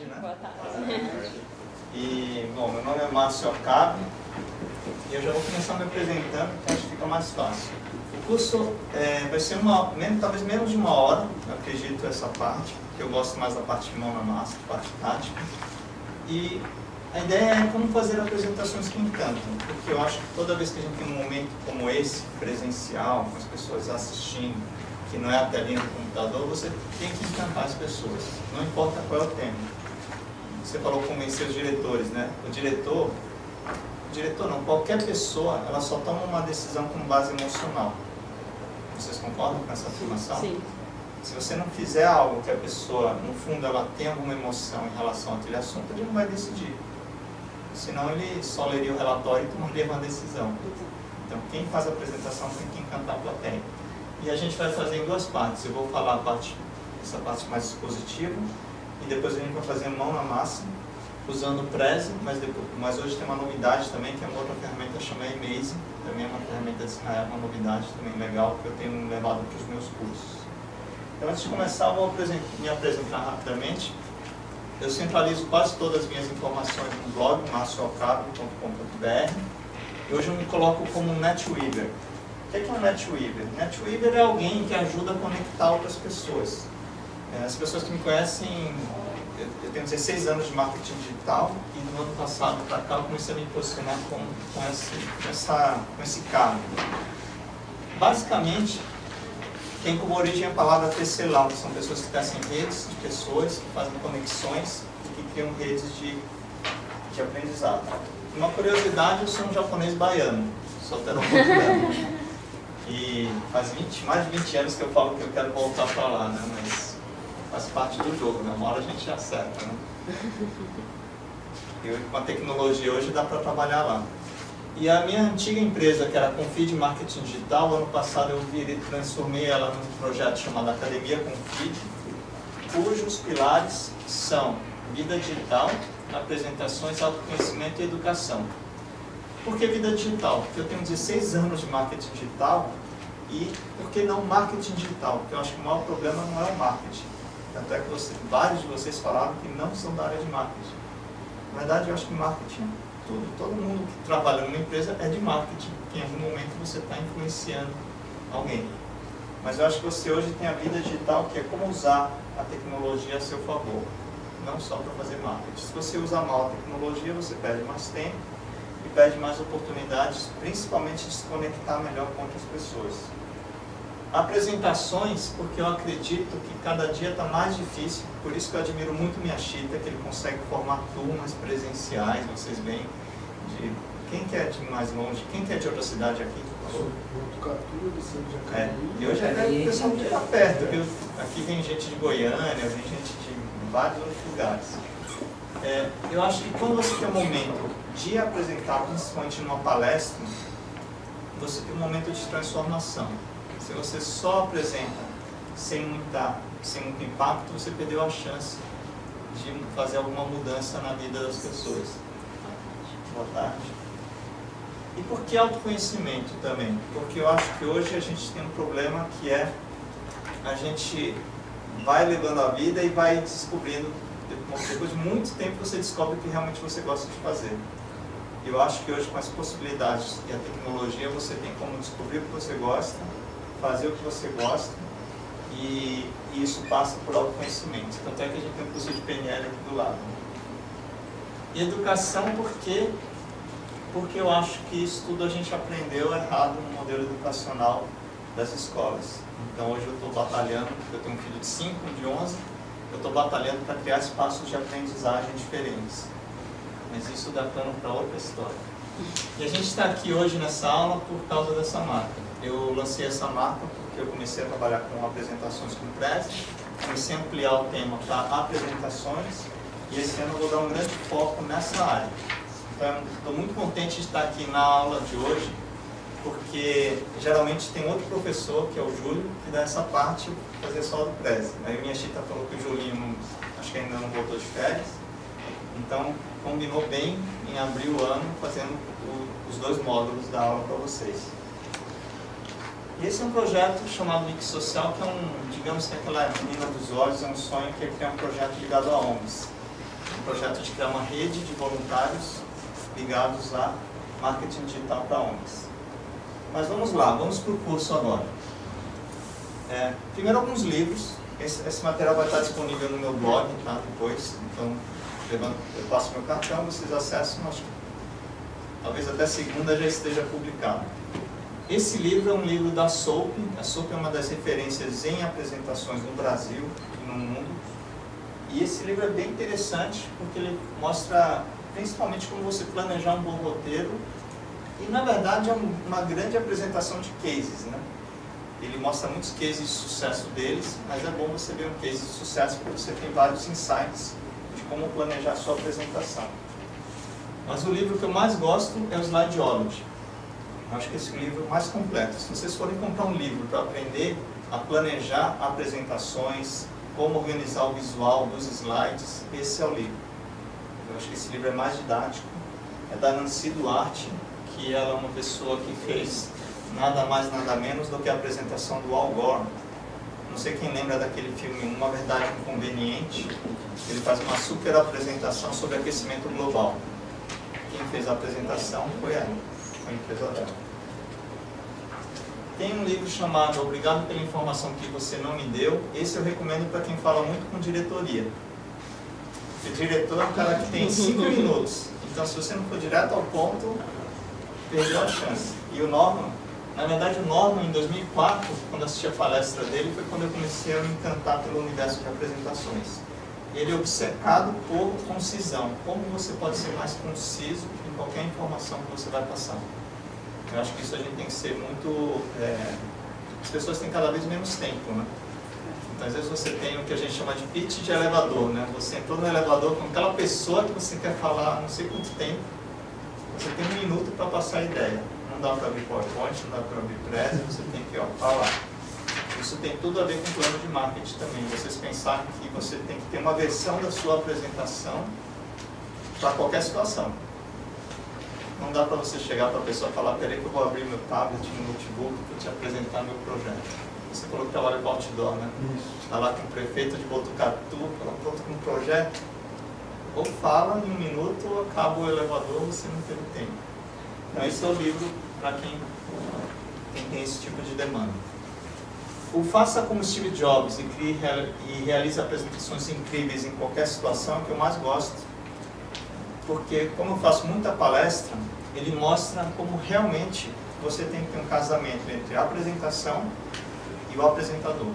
tarde, né? Boa tarde. E, bom, meu nome é Márcio Okabe e eu já vou começar me apresentando, que acho que fica mais fácil. O curso vai ser talvez menos de uma hora, eu acredito, essa parte, porque eu gosto mais da parte de mão na massa, da parte tática. E a ideia é como fazer apresentações que encantam, porque eu acho que toda vez que a gente tem um momento como esse, presencial, com as pessoas assistindo, que não é a telinha do computador, você tem que encantar as pessoas, não importa qual é o tema. Você falou convencer os diretores, né? O diretor não, qualquer pessoa, ela só toma uma decisão com base emocional. Vocês concordam com essa afirmação? Sim. Se você não fizer algo que a pessoa, no fundo, ela tem alguma emoção em relação àquele assunto, ele não vai decidir. Senão ele só leria o relatório e tomaria uma decisão. Então, quem faz a apresentação tem que encantar a plateia. E a gente vai fazer em duas partes. Eu vou falar essa parte mais expositiva, e depois a gente vai fazer mão na massa, usando o Prezi, mas hoje tem uma novidade também, que é uma outra ferramenta chamada Emaze, também é uma ferramenta de Israel, uma novidade também legal, que eu tenho levado para os meus cursos. Então, antes de começar, eu vou me apresentar rapidamente. Eu centralizo quase todas as minhas informações no blog, marciocabe.com.br, e hoje eu me coloco como um NetWeaver. O que é um NetWeaver? NetWeaver é alguém que ajuda a conectar outras pessoas. As pessoas que me conhecem, eu tenho 16 anos de marketing digital, e no ano passado para cá eu comecei a me posicionar com esse cargo. Basicamente, tem como origem a palavra tecelão, que são pessoas que tecem redes de pessoas, que fazem conexões e que criam redes de aprendizado. Uma curiosidade, eu sou um japonês baiano, soteropolitano. E faz mais de 20 anos que eu falo que eu quero voltar para lá, né? Mas faz parte do jogo, né? Uma hora a gente acerta, né? E com a tecnologia hoje dá para trabalhar lá. E a minha antiga empresa, que era a Confid Marketing Digital, ano passado eu transformei ela num projeto chamado Academia Confid, cujos pilares são vida digital, apresentações, autoconhecimento e educação. Por que vida digital? Porque eu tenho 16 anos de marketing digital. E por que não marketing digital? Porque eu acho que o maior problema não é o marketing. Tanto é que vários de vocês falaram que não são da área de marketing. Na verdade, eu acho que marketing é tudo. Todo mundo que trabalha numa empresa é de marketing. Em algum momento você está influenciando alguém. Mas eu acho que você hoje tem a vida digital, que é como usar a tecnologia a seu favor. Não só para fazer marketing. Se você usar mal a tecnologia, você perde mais tempo e perde mais oportunidades, principalmente de se conectar melhor com outras pessoas. Apresentações, porque eu acredito que cada dia está mais difícil, por isso que eu admiro muito o Miyashita, que ele consegue formar turmas presenciais, vocês veem, de quem que é de mais longe, quem que é de outra cidade aqui? Botucatu, do centro de Academia. E hoje o pessoal que está perto, viu? Aqui vem gente de Goiânia, vem gente de vários outros lugares. Eu acho que quando você tem um momento de apresentar, principalmente numa palestra, você tem um momento de transformação. Se você só apresenta sem muito impacto, você perdeu a chance de fazer alguma mudança na vida das pessoas. Boa tarde. E por que autoconhecimento também? Porque eu acho que hoje a gente tem um problema que é a gente vai levando a vida e vai descobrindo, depois de muito tempo você descobre o que realmente você gosta de fazer. Eu acho que hoje com as possibilidades e a tecnologia você tem como descobrir o que você gosta, fazer o que você gosta, e isso passa por autoconhecimento. Tanto é que a gente tem um curso de PNL aqui do lado. E educação porque eu acho que isso tudo a gente aprendeu errado no modelo educacional das escolas. Então hoje eu estou batalhando, eu tenho um filho de 5, de 11, eu estou batalhando para criar espaços de aprendizagem diferentes. Mas isso dá pano para outra história. E a gente está aqui hoje nessa aula por causa dessa marca. Eu lancei essa marca porque eu comecei a trabalhar com apresentações com Prezi, comecei a ampliar o tema para apresentações, e esse ano eu vou dar um grande foco nessa área. Então, estou muito contente de estar aqui na aula de hoje, porque geralmente tem outro professor, que é o Júlio, que dá essa parte, fazer só do Prezi. Aí minha Chita falou que o Julinho, acho que ainda não voltou de férias, então combinou bem em abrir o ano fazendo os dois módulos da aula para vocês. E esse é um projeto chamado Mix Social, que é digamos que aquela menina dos olhos, é um sonho que é criar um projeto ligado a ONGs. um projeto de criar uma rede de voluntários ligados a marketing digital para ONGs. Mas vamos lá, vamos para o curso agora. Primeiro alguns livros. Esse material vai estar disponível no meu blog, tá? Depois, então eu passo meu cartão, vocês acessam, acho que talvez até segunda já esteja publicado. Esse livro é um livro da SOAP. A SOAP é uma das referências em apresentações no Brasil e no mundo. E esse livro é bem interessante porque ele mostra principalmente como você planejar um bom roteiro e, na verdade, é uma grande apresentação de cases, né? Ele mostra muitos cases de sucesso deles, mas é bom você ver um case de sucesso porque você tem vários insights de como planejar a sua apresentação. Mas o livro que eu mais gosto é o Slideology. Eu acho que esse livro é o mais completo. Se vocês forem comprar um livro para aprender a planejar apresentações, como organizar o visual dos slides, esse é o livro. Eu acho que esse livro é mais didático. É da Nancy Duarte, que ela é uma pessoa que fez nada mais, nada menos do que a apresentação do Al Gore. Não sei quem lembra daquele filme Uma Verdade Inconveniente. Ele faz uma super apresentação sobre aquecimento global. Quem fez a apresentação foi ela, foi a empresa dela. Tem um livro chamado Obrigado pela Informação que Você Não Me Deu. Esse eu recomendo para quem fala muito com diretoria. O diretor é um cara que tem 5 minutos. Então, se você não for direto ao ponto, perdeu a chance. E o Norman, na verdade o Norman em 2004, quando assisti a palestra dele, foi quando eu comecei a me encantar pelo universo de apresentações. Ele é obcecado por concisão. Como você pode ser mais conciso em qualquer informação que você vai passar. Eu acho que isso a gente tem que ser muito... as pessoas têm cada vez menos tempo, né? Então, às vezes você tem o que a gente chama de pitch de elevador, né? Você entrou no elevador com aquela pessoa que você quer falar não sei quanto tempo. Você tem 1 minuto para passar a ideia. Não dá para abrir PowerPoint, não dá para abrir Prezi, você tem que falar. Isso tem tudo a ver com o plano de marketing também. Vocês pensarem que você tem que ter uma versão da sua apresentação para qualquer situação. Não dá para você chegar para a pessoa e falar: peraí que eu vou abrir meu tablet, meu notebook para te apresentar meu projeto. Você falou que trabalha com outdoor, né? Está lá com o prefeito de Botucatu, pronto com um projeto. Ou fala em 1 minuto, ou acaba o elevador, você não teve tempo. Então esse é o livro para quem tem esse tipo de demanda. O Faça como Steve Jobs e realize apresentações incríveis em qualquer situação é o que eu mais gosto. Porque, como eu faço muita palestra, ele mostra como realmente você tem que ter um casamento entre a apresentação e o apresentador.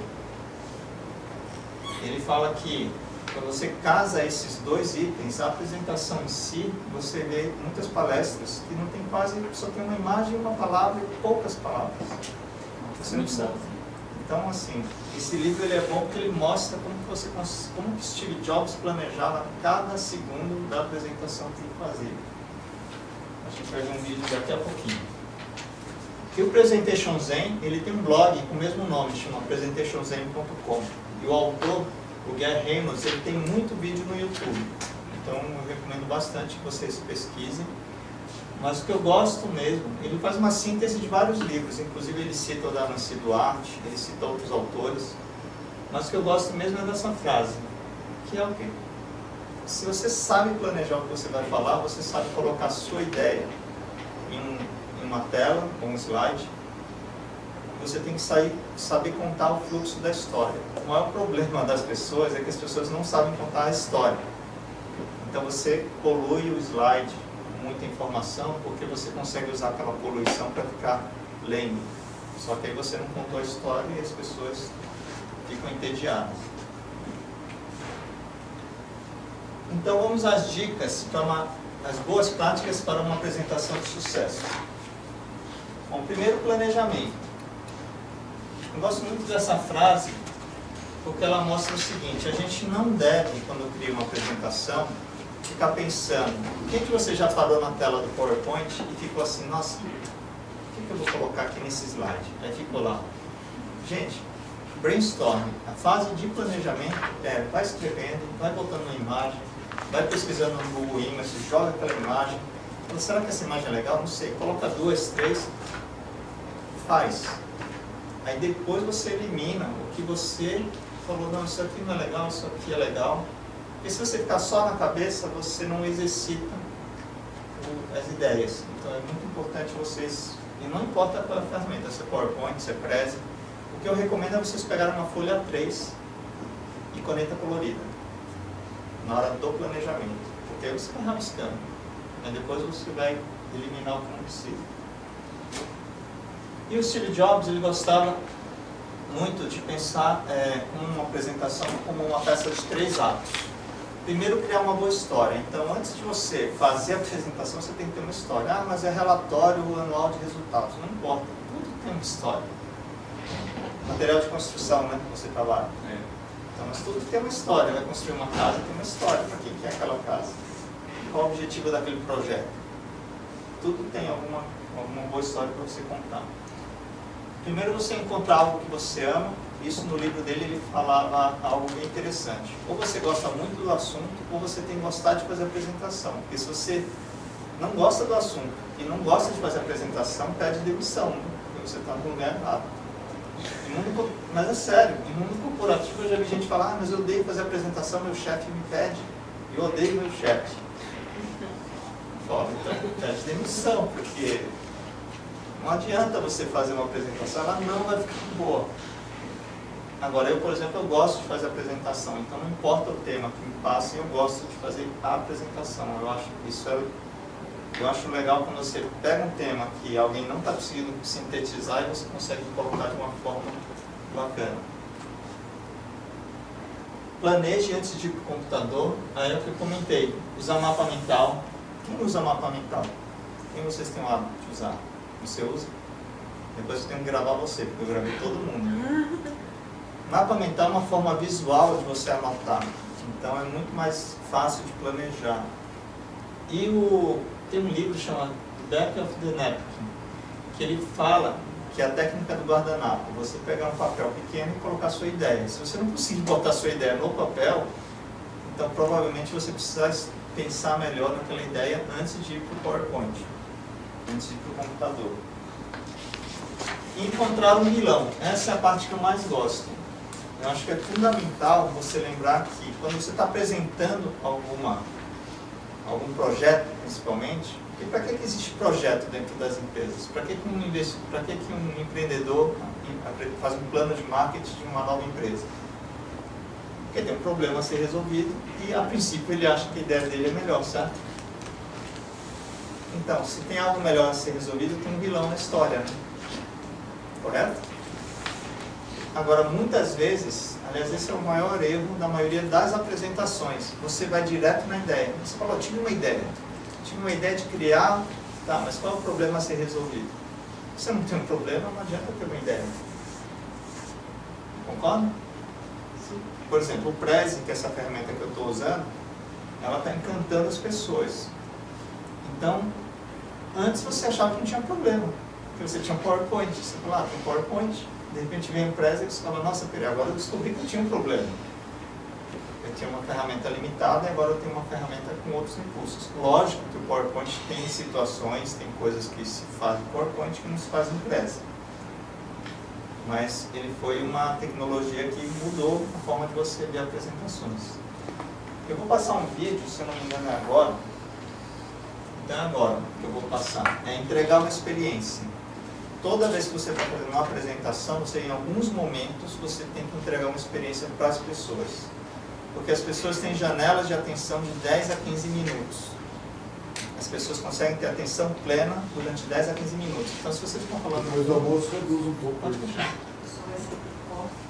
Ele fala que quando você casa esses 2 itens, a apresentação em si, você vê muitas palestras que não tem quase, só tem uma imagem, uma palavra e poucas palavras. Você não precisa. Então, assim, esse livro ele é bom porque ele mostra como que Steve Jobs planejava cada segundo da apresentação que ele fazia. A gente vai ver um vídeo daqui a pouquinho. E o Presentation Zen, ele tem um blog com o mesmo nome, chama presentationzen.com. E o autor, o Gary Reynolds, ele tem muito vídeo no YouTube. Então, eu recomendo bastante que vocês pesquisem. Mas o que eu gosto mesmo, ele faz uma síntese de vários livros, inclusive ele cita o da Nancy Duarte, ele cita outros autores, mas o que eu gosto mesmo é dessa frase, que é o quê? Se você sabe planejar o que você vai falar, você sabe colocar a sua ideia em uma tela, ou um slide, você tem que saber contar o fluxo da história. O maior problema das pessoas é que as pessoas não sabem contar a história. Então você polui o slide, muita informação, porque você consegue usar aquela poluição para ficar lendo. Só que aí você não contou a história e as pessoas ficam entediadas. Então vamos às dicas, as boas práticas para uma apresentação de sucesso. Bom, primeiro, planejamento. Eu gosto muito dessa frase porque ela mostra o seguinte: a gente não deve, quando cria uma apresentação, ficar pensando o que você já falou na tela do PowerPoint e ficou assim: nossa, o que eu vou colocar aqui nesse slide? Aí ficou lá. Gente, brainstorming, a fase de planejamento vai escrevendo, vai botando uma imagem, vai pesquisando no Google Images, joga aquela imagem. Então, será que essa imagem é legal? Não sei, coloca 2, 3, faz. Aí depois você elimina o que você falou: não, isso aqui não é legal, isso aqui é legal. Porque se você ficar só na cabeça, você não exercita as ideias. Então é muito importante vocês, e não importa qual é a ferramenta, se é PowerPoint, se é Prezi, o que eu recomendo é vocês pegarem uma folha A3 e caneta colorida na hora do planejamento, porque aí você vai rabiscando, mas depois você vai eliminar o que não precisa. E o Steve Jobs, ele gostava muito de pensar uma apresentação como uma peça de 3 atos. Primeiro, criar uma boa história. Então, antes de você fazer a apresentação, você tem que ter uma história. Ah, mas é relatório anual de resultados. Não importa, tudo tem uma história. Material de construção, né, que você trabalha. Então, mas tudo tem uma história. Vai construir uma casa, tem uma história. Para que é aquela casa? Qual o objetivo daquele projeto? Tudo tem alguma boa história para você contar. Primeiro, você encontrar algo que você ama. Isso no livro dele ele falava algo bem interessante. Ou você gosta muito do assunto, ou você tem que gostar de fazer a apresentação. Porque se você não gosta do assunto e não gosta de fazer a apresentação, pede demissão, né? Porque você está no lugar errado. Mas é sério, em mundo corporativo eu já vi gente falar, ah, mas eu odeio fazer a apresentação, meu chefe me pede. Eu odeio meu chefe. Então pede demissão, porque não adianta você fazer uma apresentação, ela não vai ficar boa. Agora, eu, por exemplo, eu gosto de fazer apresentação, então não importa o tema que me passe, eu gosto de fazer a apresentação. Eu acho legal quando você pega um tema que alguém não está conseguindo sintetizar e você consegue colocar de uma forma bacana. Planeje antes de ir para o computador, aí é o que eu comentei, usar mapa mental. Quem usa mapa mental? Quem vocês têm o hábito de usar? Você usa? Depois eu tenho que gravar você, porque eu gravei todo mundo. Mapa mental é uma forma visual de você anotar, então é muito mais fácil de planejar. E tem um livro chamado Back of the Napkin, que ele fala que é a técnica do guardanapo, você pegar um papel pequeno e colocar a sua ideia. Se você não conseguir botar a sua ideia no papel, então provavelmente você precisa pensar melhor naquela ideia antes de ir para o PowerPoint, antes de ir para o computador. E encontrar um vilão, essa é a parte que eu mais gosto. Eu acho que é fundamental você lembrar que quando você está apresentando algum projeto, principalmente, e para que existe projeto dentro das empresas? Para que um empreendedor faz um plano de marketing de uma nova empresa? Porque tem um problema a ser resolvido e, a princípio, ele acha que a ideia dele é melhor, certo? Então, se tem algo melhor a ser resolvido, tem um vilão na história, né? Correto? Agora, muitas vezes, aliás, esse é o maior erro da maioria das apresentações. Você vai direto na ideia. Você fala, tive uma ideia de criar, tá, mas qual é o problema a ser resolvido? Se você não tem um problema, não adianta ter uma ideia. Concorda? Sim. Por exemplo, o Prezi, que é essa ferramenta que eu estou usando, ela está encantando as pessoas. Então, antes você achava que não tinha problema, porque você tinha um PowerPoint. Você fala, tem um PowerPoint. De repente vem a empresa e você fala, nossa, peraí, agora eu descobri que eu tinha um problema. Eu tinha uma ferramenta limitada e agora eu tenho uma ferramenta com outros recursos. Lógico que o PowerPoint tem situações, tem coisas que se fazem no PowerPoint que não se faz em Prezi. Mas ele foi uma tecnologia que mudou a forma de você ver apresentações. Eu vou passar um vídeo, se eu não me engano é agora. Então é agora que eu vou passar. É entregar uma experiência. Toda vez que você está fazendo uma apresentação, em alguns momentos, você tem que entregar uma experiência para as pessoas. Porque as pessoas têm janelas de atenção de 10 a 15 minutos. As pessoas conseguem ter atenção plena durante 10 a 15 minutos. Então, se você ficar falando... Depois do almoço, reduz um pouco. Pode puxar.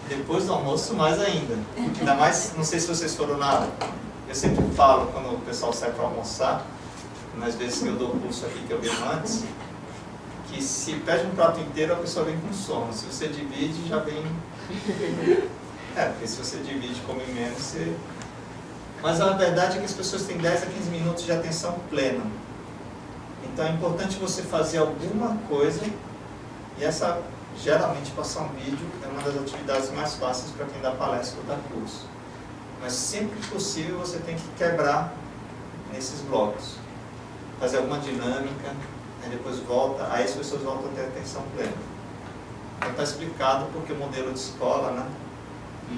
Depois do almoço, mais ainda. Ainda mais, não sei se vocês foram na... Eu sempre falo, quando o pessoal sai para almoçar, nas vezes que eu dou o curso aqui que eu vejo antes, que se pede um prato inteiro, a pessoa vem com sono. Se você divide, já vem... porque se você divide e come menos, você... Mas a verdade é que as pessoas têm 10 a 15 minutos de atenção plena. Então é importante você fazer alguma coisa, e essa, geralmente, passar um vídeo é uma das atividades mais fáceis para quem dá palestra ou dá curso. Mas sempre que possível você tem que quebrar nesses blocos. Fazer alguma dinâmica, aí depois volta, aí as pessoas voltam a ter atenção plena. Então está explicado porque o modelo de escola, né,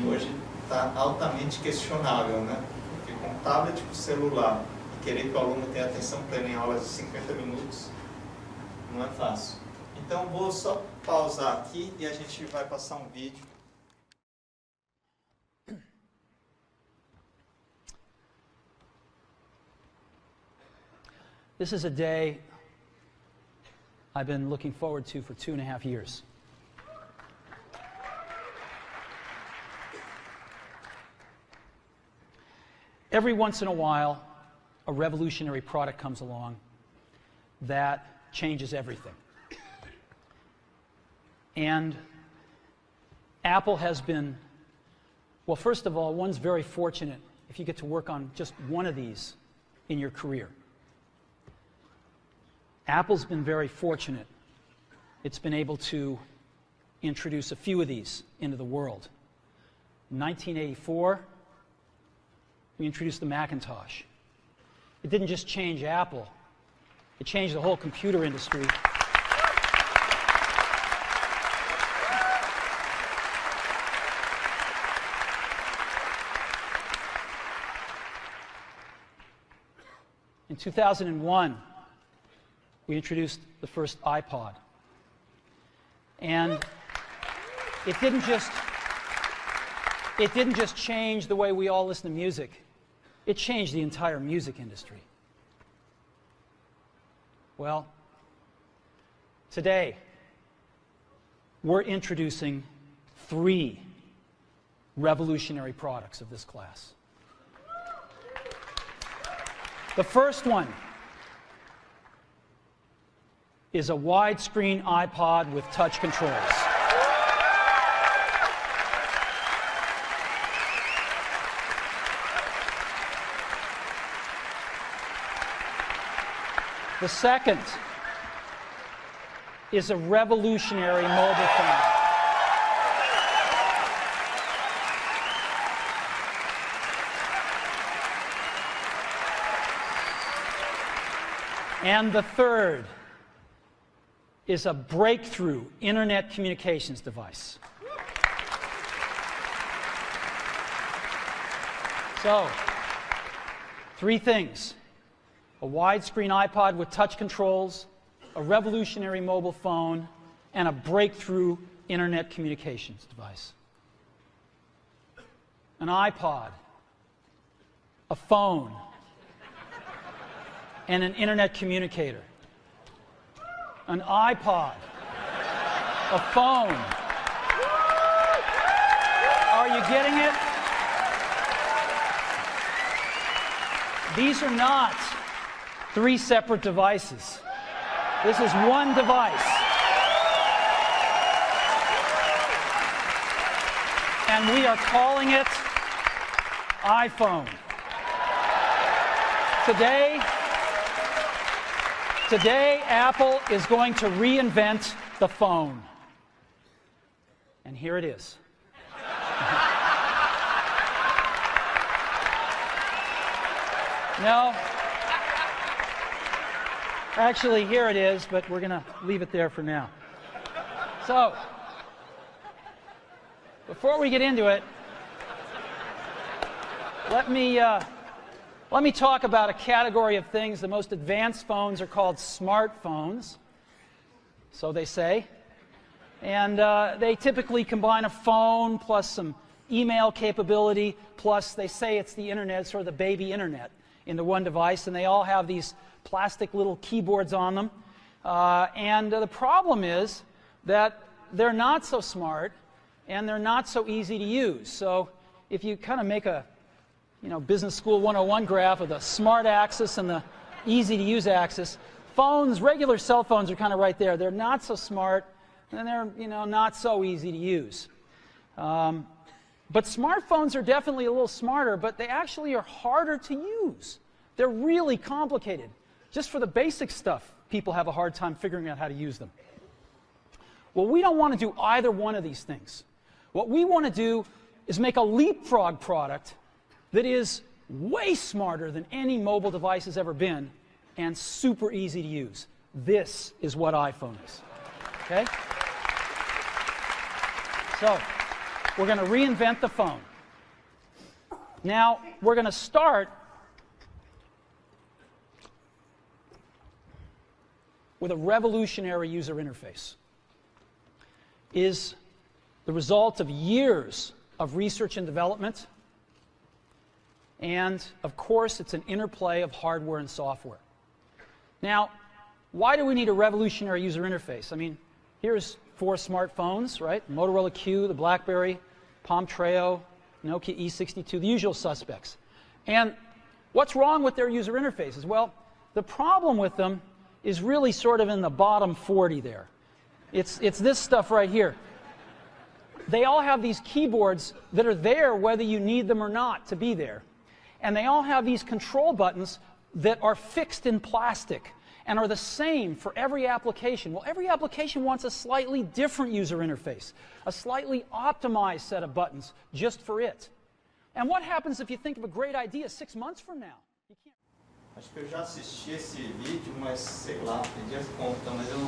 hoje está altamente questionável, né? Porque um tablet com celular e querer que o aluno tenha atenção plena em aulas de 50 minutos, não é fácil. Então vou só pausar aqui e a gente vai passar um vídeo. This is a day I've been looking forward to for 2.5 years. Every once in a while, a revolutionary product comes along that changes everything. And Apple has been, well, first of all, one's very fortunate if you get to work on just one of these in your career. Apple's been very fortunate. It's been able to introduce a few of these into the world. In 1984, we introduced the Macintosh. It didn't just change Apple, it changed the whole computer industry. In 2001, we introduced the first iPod. And it didn't just change the way we all listen to music. It changed the entire music industry. Well, today, we're introducing 3 revolutionary products of this class. The first one is a widescreen iPod with touch controls. The second is a revolutionary mobile phone. And the third is a breakthrough internet communications device. So, 3 things: a widescreen iPod with touch controls, a revolutionary mobile phone, and a breakthrough internet communications device. An iPod, a phone, and an internet communicator. An iPod, a phone. Are you getting it? These are not 3 separate devices. This is one device. And we are calling it iPhone. Today, Apple is going to reinvent the phone. And here it is. No. Actually, here it is, but we're going to leave it there for now. So, before we get into it, let me talk about a category of things. The most advanced phones are called smartphones, so they say. And they typically combine a phone plus some email capability, plus they say it's the internet, sort of the baby internet, into one device, and they all have these plastic little keyboards on them. And the problem is that they're not so smart, and they're not so easy to use. So if you kind of make a Business School 101 graph of the smart axis and the easy-to-use axis, phones, regular cell phones, are kind of right there. They're not so smart, and they're not so easy to use. But smartphones are definitely a little smarter, but they actually are harder to use. They're really complicated. Just for the basic stuff, people have a hard time figuring out how to use them. Well, we don't want to do either one of these things. What we want to do is make a leapfrog product that is way smarter than any mobile device has ever been and super easy to use. This is what iPhone is. Okay? So, we're going to reinvent the phone. Now, we're going to start with a revolutionary user interface is the result of years of research and development, and of course it's an interplay of hardware and software. Now, why do we need a revolutionary user interface? I mean, here's 4 smartphones, right? Motorola Q, the BlackBerry, Palm Treo, Nokia E62, the usual suspects. And what's wrong with their user interfaces? Well, the problem with them is really sort of in the bottom 40 there. It's this stuff right here. They all have these keyboards that are there whether you need them or not to be there. And they all have these control buttons that are fixed in plastic and are the same for every application. Well, every application wants a slightly different user interface, a slightly optimized set of buttons just for it. And what happens if you think of a great idea 6 months from now? You can't... Acho que eu já assisti esse vídeo, mas sei lá, perdi as contas, mas eu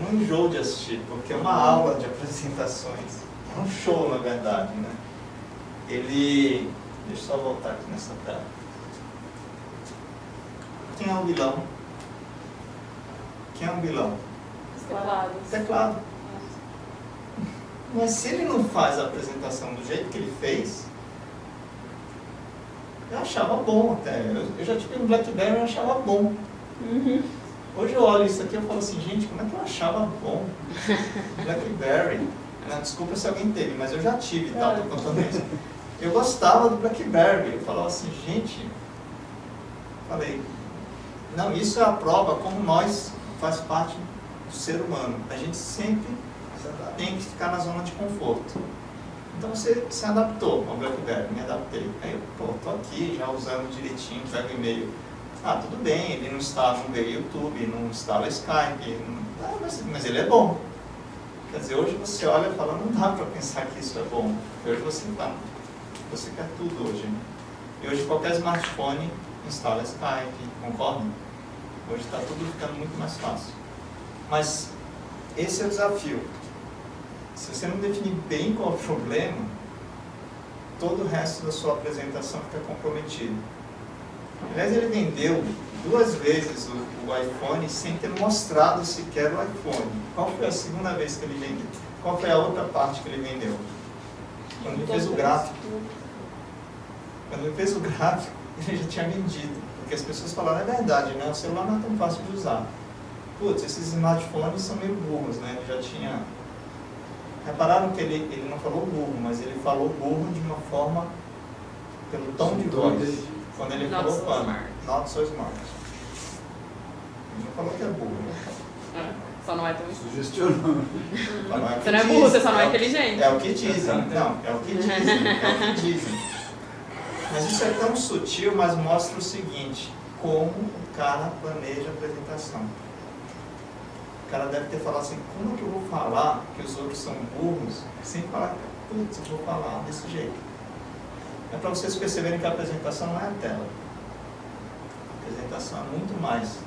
não enjoo de assistir, porque é uma aula de apresentações. É um show, na verdade, né? Deixa eu só voltar aqui nessa tela. Quem é o vilão? Quem é o vilão? Os teclados. Teclado. Mas se ele não faz a apresentação do jeito que ele fez, eu achava bom até. Eu já tive um BlackBerry e eu achava bom. Uhum. Hoje eu olho isso aqui e eu falo assim, gente, como é que eu achava bom BlackBerry? Não, desculpa se alguém teve, mas eu já tive, tá? Tô contando isso. Eu gostava do BlackBerry. Eu falava assim, gente, falei, não, isso é a prova como nós faz parte do ser humano. A gente sempre tem que ficar na zona de conforto. Então você se adaptou ao BlackBerry, me adaptei. Aí eu, pô, tô aqui já usando direitinho, pego o e-mail. Ah, tudo bem, ele não vê YouTube, não instala Skype, mas ele é bom. Quer dizer, hoje você olha e fala, não dá para pensar que isso é bom. Hoje você quer tudo hoje. Né? E hoje qualquer smartphone instala Skype, concorda? Hoje está tudo ficando muito mais fácil. Mas esse é o desafio. Se você não definir bem qual é o problema, todo o resto da sua apresentação fica comprometido. Aliás, ele vendeu 2 vezes o iPhone sem ter mostrado sequer o iPhone. Qual foi a segunda vez que ele vendeu? Qual foi a outra parte que ele vendeu? Quando ele fez o gráfico. Quando ele fez o gráfico, ele já tinha vendido. Porque as pessoas falaram, é verdade, né? O celular não é tão fácil de usar. Putz, esses smartphones são meio burros, né? Ele já tinha... Repararam que ele não falou burro, mas ele falou burro de uma forma, pelo tom de voz. Quando ele Not falou so quando? smart. Not so smart. Ele não falou que é burro, né? Só não é tão... Sugestionando. Você não é burro, você só não é inteligente. É o que dizem. Não, é o que dizem. É o que dizem. Mas isso é tão sutil, mas mostra o seguinte, como o cara planeja a apresentação. O cara deve ter falado assim, como que eu vou falar que os outros são burros, sem falar, putz, eu vou falar desse jeito. É para vocês perceberem que a apresentação não é a tela. A apresentação é muito mais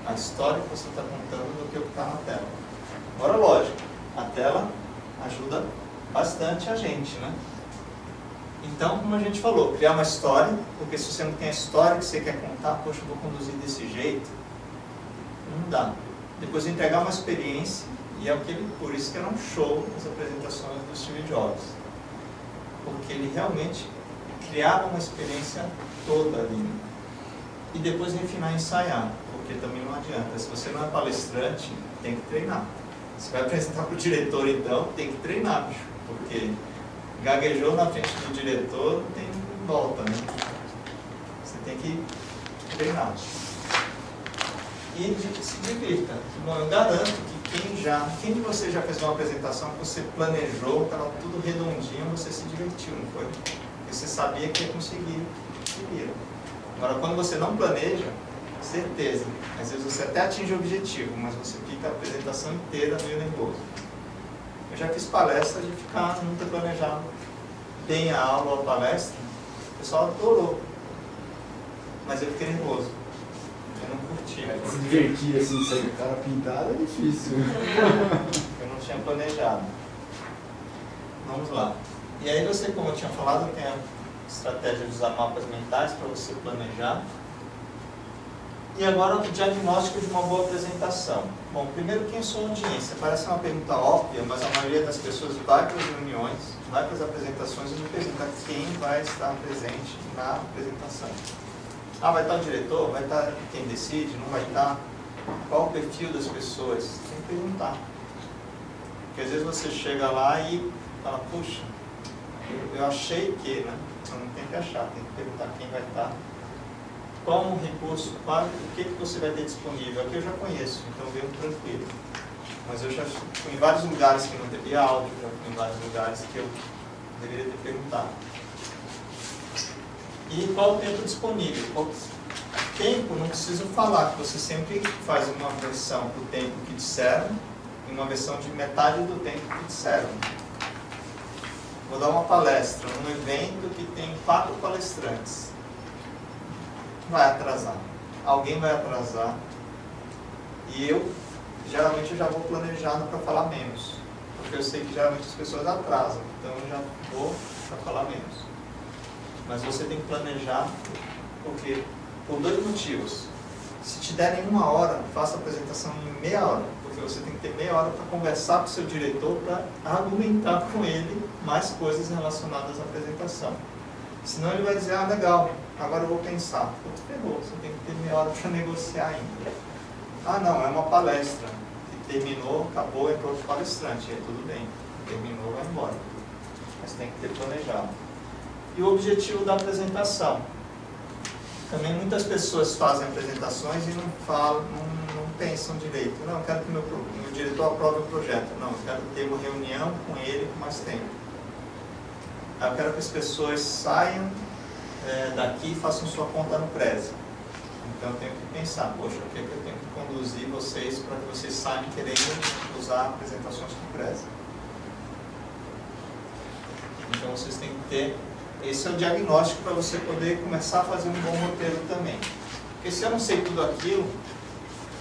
a história que você está contando do que o que está na tela. Agora, lógico, a tela ajuda bastante a gente, né? Então, como a gente falou, criar uma história, porque se você não tem a história que você quer contar, poxa, eu vou conduzir desse jeito, não dá. Depois entregar uma experiência, e é por isso que era um show as apresentações do Steve Jobs. Porque ele realmente criava uma experiência toda ali. Né? E depois refinar e ensaiar, porque também não adianta. Se você não é palestrante, tem que treinar. Se vai apresentar para o diretor, então, tem que treinar, bicho, porque gaguejou na frente do diretor, não tem volta, né? Você tem que treinar. E se divirta. Bom, eu garanto que quem de vocês já fez uma apresentação que você planejou, estava tudo redondinho, você se divertiu, não foi? Porque você sabia que ia conseguir, se vira. Agora, quando você não planeja, certeza, às vezes você até atinge o objetivo, mas você fica a apresentação inteira meio nervoso. Eu já fiz palestra de ficar muito planejado bem a aula ou a palestra, o pessoal adorou, mas eu fiquei nervoso. Eu não curti. Se divertir assim, sair com a cara pintada é difícil. Eu não tinha planejado. Vamos lá. E aí você, como eu tinha falado, tem a estratégia de usar mapas mentais para você planejar. E agora o diagnóstico de uma boa apresentação. Bom, primeiro, quem é sua audiência? Parece uma pergunta óbvia, mas a maioria das pessoas vai para as reuniões, vai para as apresentações e me pergunta quem vai estar presente na apresentação. Ah, vai estar o diretor? Vai estar quem decide? Não vai estar? Qual o perfil das pessoas? Tem que perguntar. Porque às vezes você chega lá e fala, puxa, eu achei que, né? Então não tem que achar, tem que perguntar quem vai estar. Qual um recurso, o que você vai ter disponível? Aqui eu já conheço, então venho tranquilo. Mas eu já fui em vários lugares que não teria áudio, já fui em vários lugares que eu deveria ter perguntado. E qual o tempo disponível? Tempo, não preciso falar, que você sempre faz uma versão do tempo que disseram e uma versão de metade do tempo que disseram. Vou dar uma palestra num evento que tem 4 palestrantes. Vai atrasar. Alguém vai atrasar. E geralmente eu já vou planejando para falar menos. Porque eu sei que geralmente as pessoas atrasam. Então eu já vou para falar menos. Mas você tem que planejar, porque por 2 motivos. Se te derem 1 hora, faça a apresentação em meia hora. Porque você tem que ter meia hora para conversar com o seu diretor, para argumentar com ele mais coisas relacionadas à apresentação. Senão ele vai dizer, ah, legal, agora eu vou pensar. Pô, tu ferrou, você tem que ter meia hora para negociar ainda. Ah, não, é uma palestra. Que terminou, acabou, entrou outro palestrante. Aí tudo bem, terminou, vai embora. Mas tem que ter planejado. E o objetivo da apresentação. Também muitas pessoas fazem apresentações e não falam, não pensam direito. Não, eu quero que meu diretor aprove o projeto. Não, eu quero ter uma reunião com ele com mais tempo. Eu quero que as pessoas saiam daqui e façam sua conta no Prezi. Então eu tenho que pensar, poxa, o que é que eu tenho que conduzir vocês para que vocês saiam querendo usar apresentações no Prezi? Então vocês têm que ter, esse é o diagnóstico para você poder começar a fazer um bom roteiro também. Porque se eu não sei tudo aquilo,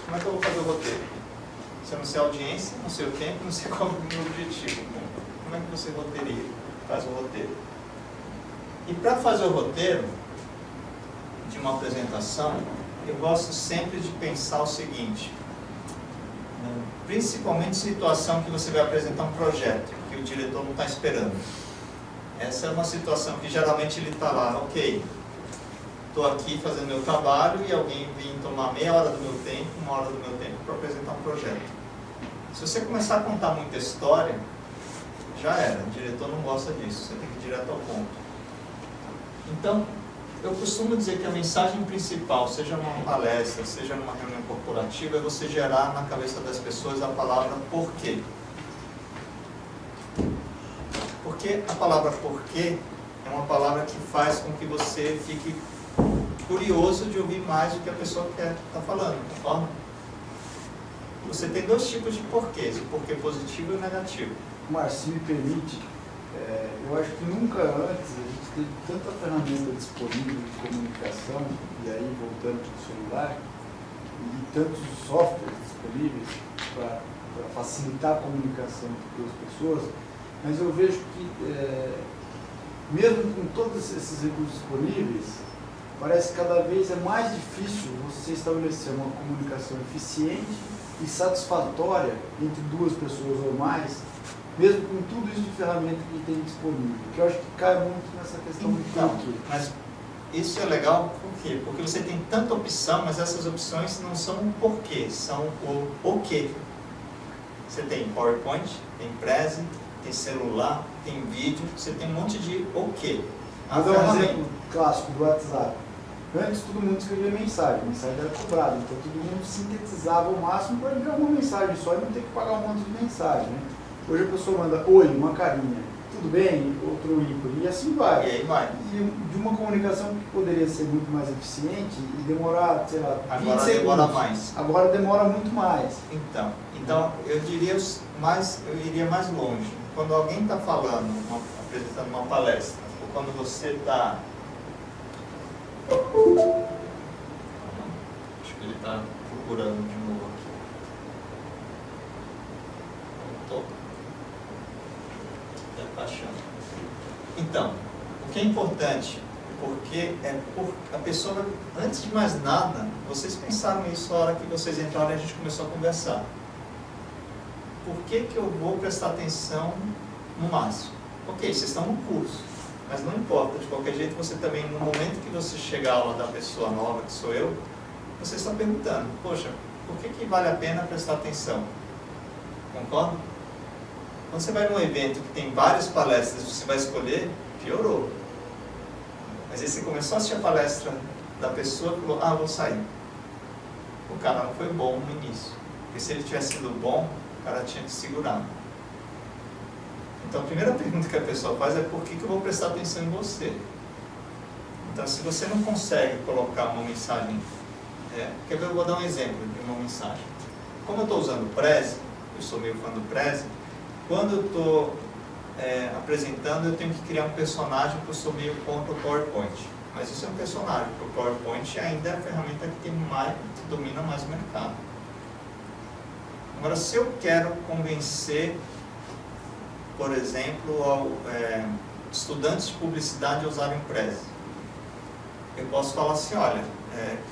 como é que eu vou fazer o roteiro? Se eu não sei a audiência, não sei o tempo, não sei qual é o meu objetivo. Como é que você faz o roteiro? E para fazer o roteiro de uma apresentação, eu gosto sempre de pensar o seguinte, principalmente situação que você vai apresentar um projeto, que o diretor não está esperando. Essa é uma situação que geralmente ele está lá, ok, estou aqui fazendo meu trabalho e alguém vem tomar meia hora do meu tempo, 1 hora do meu tempo para apresentar um projeto. Se você começar a contar muita história, já era, o diretor não gosta disso, você tem que ir direto ao ponto. Então, eu costumo dizer que a mensagem principal, seja numa palestra, seja numa reunião corporativa, é você gerar na cabeça das pessoas a palavra porquê. Porque a palavra porquê é uma palavra que faz com que você fique curioso de ouvir mais o que a pessoa está falando, concorda? Você tem 2 tipos de porquês, o porquê positivo e o negativo. Márcio, se me permite, eu acho que nunca antes a gente teve tanta ferramenta disponível de comunicação, e aí voltando para o celular, e tantos softwares disponíveis para facilitar a comunicação entre as pessoas, mas eu vejo que, mesmo com todos esses recursos disponíveis, parece que cada vez é mais difícil você estabelecer uma comunicação eficiente e satisfatória entre 2 pessoas ou mais, mesmo com tudo isso de ferramenta que tem disponível, que eu acho que cai muito nessa questão do porquê. Mas isso é legal por quê? Porque você tem tanta opção, mas essas opções não são o porquê, são o quê. Você tem PowerPoint, tem Prezi, tem celular, tem vídeo, você tem um monte de o quê. Vou dar um exemplo clássico do WhatsApp. Antes todo mundo escrevia mensagem, a mensagem era cobrada, então todo mundo sintetizava o máximo para enviar uma mensagem só e não ter que pagar um monte de mensagem, né? Hoje a pessoa manda oi, uma carinha, tudo bem, outro ícone, e assim vai. E aí vai. E de uma comunicação que poderia ser muito mais eficiente e demorar, sei lá, 20 agora segundos. Demora mais. Agora demora muito mais. Então eu iria mais longe. Quando alguém está falando, apresentando uma palestra, ou quando você está... Acho que ele está procurando de novo aqui. Voltou. Deve estar achando. Então, o que é importante porquê é por a pessoa vai, antes de mais nada, vocês pensaram nisso na hora que vocês entraram e a gente começou a conversar. Por que que eu vou prestar atenção no Márcio? Ok, vocês estão no curso, mas não importa, de qualquer jeito você também, no momento que você chegar à aula da pessoa nova, que sou eu, vocês estão perguntando, poxa, por que que vale a pena prestar atenção? Concorda? Quando você vai num evento que tem várias palestras, você vai escolher, piorou. Mas aí você começou a assistir a palestra da pessoa e falou, ah, vou sair. O cara não foi bom no início. Porque se ele tivesse sido bom, o cara tinha que segurar. Então a primeira pergunta que a pessoa faz é por que que eu vou prestar atenção em você? Então se você não consegue colocar uma mensagem, quer ver, eu vou dar um exemplo de uma mensagem. Como eu estou usando o Prezi, eu sou meio fã do Prezi, quando eu estou apresentando, eu tenho que criar um personagem que eu sou meio contra o PowerPoint. Mas isso é um personagem, porque o PowerPoint ainda é a ferramenta que domina mais o mercado. Agora, se eu quero convencer, por exemplo, estudantes de publicidade a usarem o Prezi, eu posso falar assim, olha,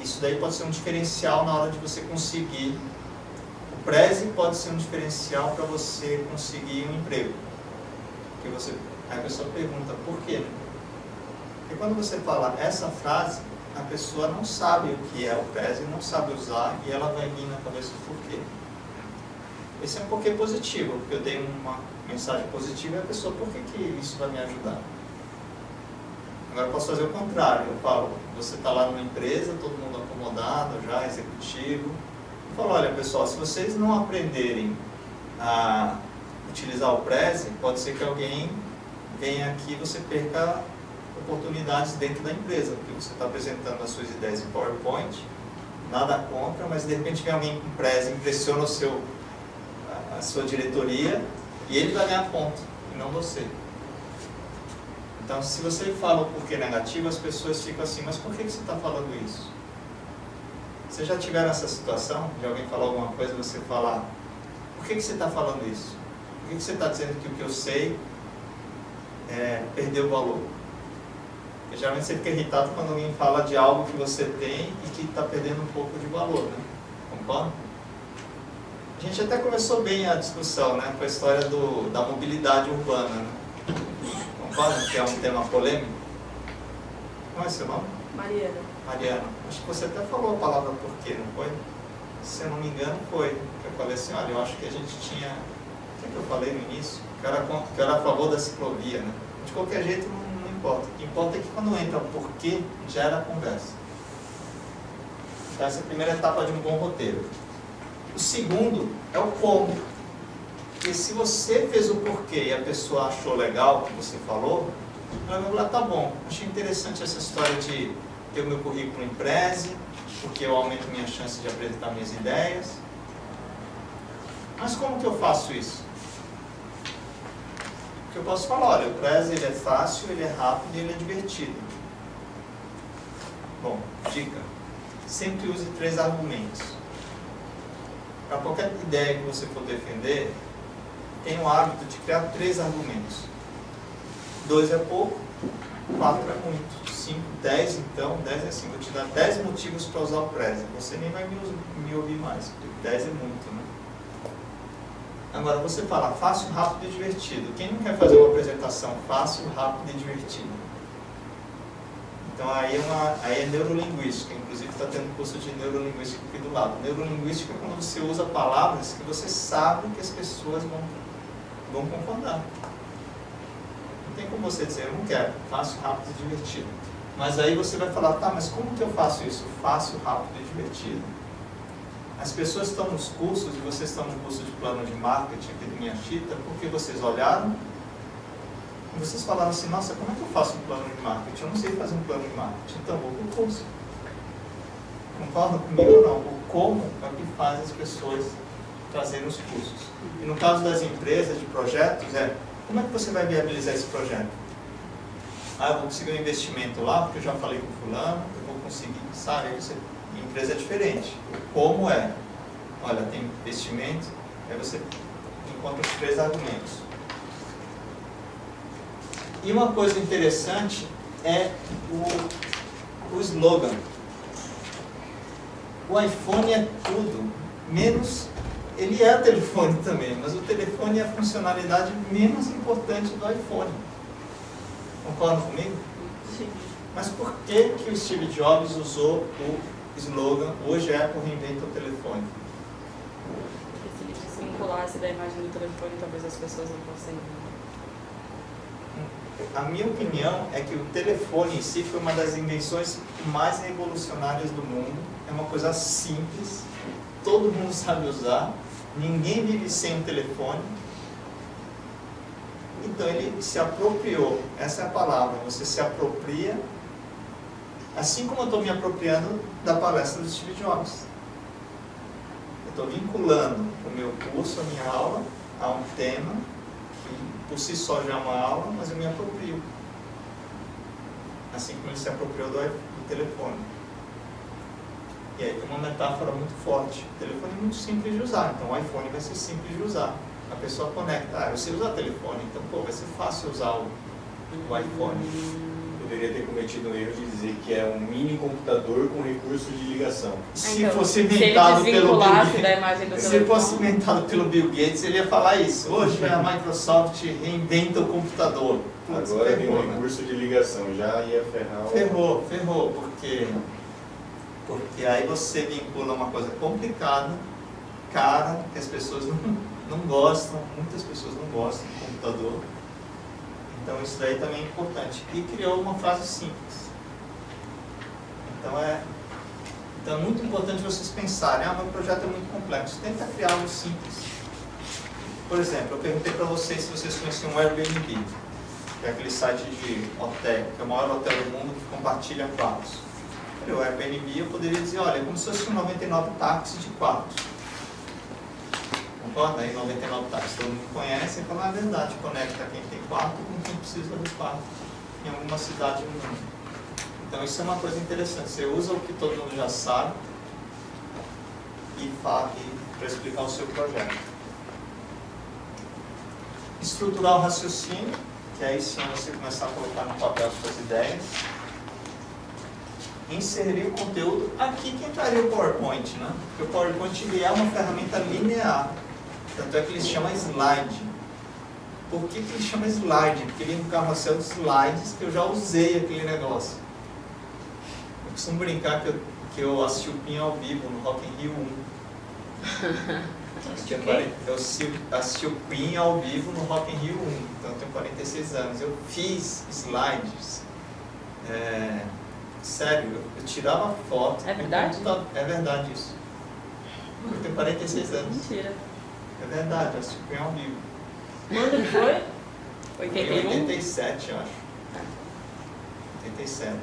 isso daí pode ser um diferencial na hora de você conseguir. O Prezi pode ser um diferencial para você conseguir um emprego. Porque aí a pessoa pergunta, por quê? Porque quando você fala essa frase, a pessoa não sabe o que é o Prezi, não sabe usar, e ela vai vir na cabeça do porquê. Esse é um porquê positivo, porque eu dei uma mensagem positiva e a pessoa, por que isso vai me ajudar? Agora eu posso fazer o contrário, eu falo, você está lá numa empresa, todo mundo acomodado já, executivo, eu falo, olha pessoal, se vocês não aprenderem a utilizar o Prezi, pode ser que alguém venha aqui e você perca oportunidades dentro da empresa, porque você está apresentando as suas ideias em PowerPoint, nada contra, mas de repente vem alguém com Prezi, impressiona a sua diretoria e ele vai ganhar ponto, e não você. Então, se você fala o porquê negativo, as pessoas ficam assim, mas por que você está falando isso? Vocês já tiveram essa situação de alguém falar alguma coisa e você falar, por que você está falando isso? Por que você está dizendo que o que eu sei perdeu valor? Porque geralmente você fica irritado quando alguém fala de algo que você tem e que está perdendo um pouco de valor, né? Concorda? A gente até começou bem a discussão, né, com a história da mobilidade urbana, né? Concorda? Que é um tema polêmico. Como é seu nome? Mariana. Mariana. Acho que você até falou a palavra porquê, não foi? Se eu não me engano, foi. Eu falei assim, olha, eu acho que a gente tinha... O que eu falei no início? Que eu era a favor da ciclovia, né? De qualquer jeito, não importa. O que importa é que quando entra o porquê, gera a conversa. Então, essa é a primeira etapa de um bom roteiro. O segundo é o como. Porque se você fez o porquê e a pessoa achou legal o que você falou, ela vai falar, tá bom, achei interessante essa história de ter o meu currículo em Prezi, porque eu aumento minha chance de apresentar minhas ideias. Mas como que eu faço isso? Porque eu posso falar, olha, o Prezi ele é fácil, ele é rápido e ele é divertido. Bom, dica, sempre use 3 argumentos. Para qualquer ideia que você for defender, tenha o hábito de criar 3 argumentos. 2 é pouco, 4 é muito, 5, 10 então, 10 é assim, vou te dar 10 motivos para usar o Prezi. Você nem vai me ouvir mais, porque 10 é muito, né? Agora você fala fácil, rápido e divertido. Quem não quer fazer uma apresentação fácil, rápida e divertida? Então aí é neurolinguística, inclusive está tendo curso de neurolinguística aqui do lado. Neurolinguística é quando você usa palavras que você sabe que as pessoas vão concordar. Não tem como você dizer, eu não quero, fácil, rápido e divertido. Mas aí você vai falar, tá, mas como que eu faço isso? Fácil, rápido e divertido. As pessoas estão nos cursos, e vocês estão no curso de plano de marketing aqui do Minha Chita, porque vocês olharam e vocês falaram assim, nossa, como é que eu faço um plano de marketing? Eu não sei fazer um plano de marketing, então vou para o curso. Concordam comigo ou não? O como é o que faz as pessoas trazerem os cursos. E no caso das empresas, de projetos, como é que você vai viabilizar esse projeto? Ah, eu vou conseguir um investimento lá, porque eu já falei com o fulano, eu vou conseguir, sabe? A empresa é diferente. O como olha, tem investimento, aí você encontra os 3 argumentos. E uma coisa interessante é o slogan. O iPhone é tudo, menos... Ele é telefone também, mas o telefone é a funcionalidade menos importante do iPhone. Concordam comigo? Sim. Mas por que que o Steve Jobs usou o slogan "Hoje a Apple reinventa o telefone"? Porque se ele desvinculasse da imagem do telefone, talvez as pessoas não fossem... A minha opinião é que o telefone em si foi uma das invenções mais revolucionárias do mundo. É uma coisa simples, todo mundo sabe usar, ninguém vive sem um telefone. Então ele se apropriou, essa é a palavra, você se apropria, assim como eu estou me apropriando da palestra do Steve Jobs. Eu estou vinculando o meu curso, a minha aula, a um tema que por si só já é uma aula, mas eu me aproprio. Assim como ele se apropriou do telefone. E aí tem uma metáfora muito forte. O telefone é muito simples de usar, então o iPhone vai ser simples de usar. A pessoa conecta, eu sei usar telefone, então pô, vai ser fácil usar o iPhone. Poderia ter cometido um erro de dizer que é um mini computador com recurso de ligação. Se Então, fosse se ele inventado pelo Bill desvinculasse da Gates, imagem do se telefone... fosse inventado pelo Bill Gates, ele ia falar isso. Hoje a Microsoft reinventa o computador. Putz, Agora tem um ferrou, né? recurso de ligação, já ia ferrar o... Ferrou, porque aí você vincula uma coisa complicada, cara, que as pessoas não gostam, muitas pessoas não gostam do computador. Então isso daí também é importante. E criou uma frase simples. Então é muito importante vocês pensarem, meu projeto é muito complexo, tenta criar algo simples. Por exemplo, eu perguntei para vocês se vocês conheciam o Airbnb, que é aquele site de hotel, que é o maior hotel do mundo que compartilha quartos. O Airbnb eu poderia dizer, olha, é como se fosse 99 táxis de quartos. Concorda? Aí 99 táxis todo mundo conhece e fala a verdade, conecta quem tem quarto com quem precisa do quarto em alguma cidade do mundo. Então isso é uma coisa interessante, você usa o que todo mundo já sabe e para explicar o seu projeto. Estruturar o raciocínio, que aí sim você começar a colocar no papel suas ideias. Inserir o conteúdo, aqui que entraria o PowerPoint, né? Porque o PowerPoint ele é uma ferramenta linear, tanto é que ele se chama slide. Por que ele chama slide? Porque ele é um carrossel de slides que eu já usei aquele negócio. Eu costumo brincar que eu assisti o Pinho ao vivo no Rock in Rio 1. Eu assisti o Queen ao vivo no Rock in Rio 1, então eu tenho 46 anos. Eu fiz slides. Sério, eu tirava foto. É verdade? É verdade isso. Eu tenho 46 anos. Mentira. É verdade, eu assisti o Queen ao vivo. Quando que foi? Foi em 81? 87, eu acho. 87.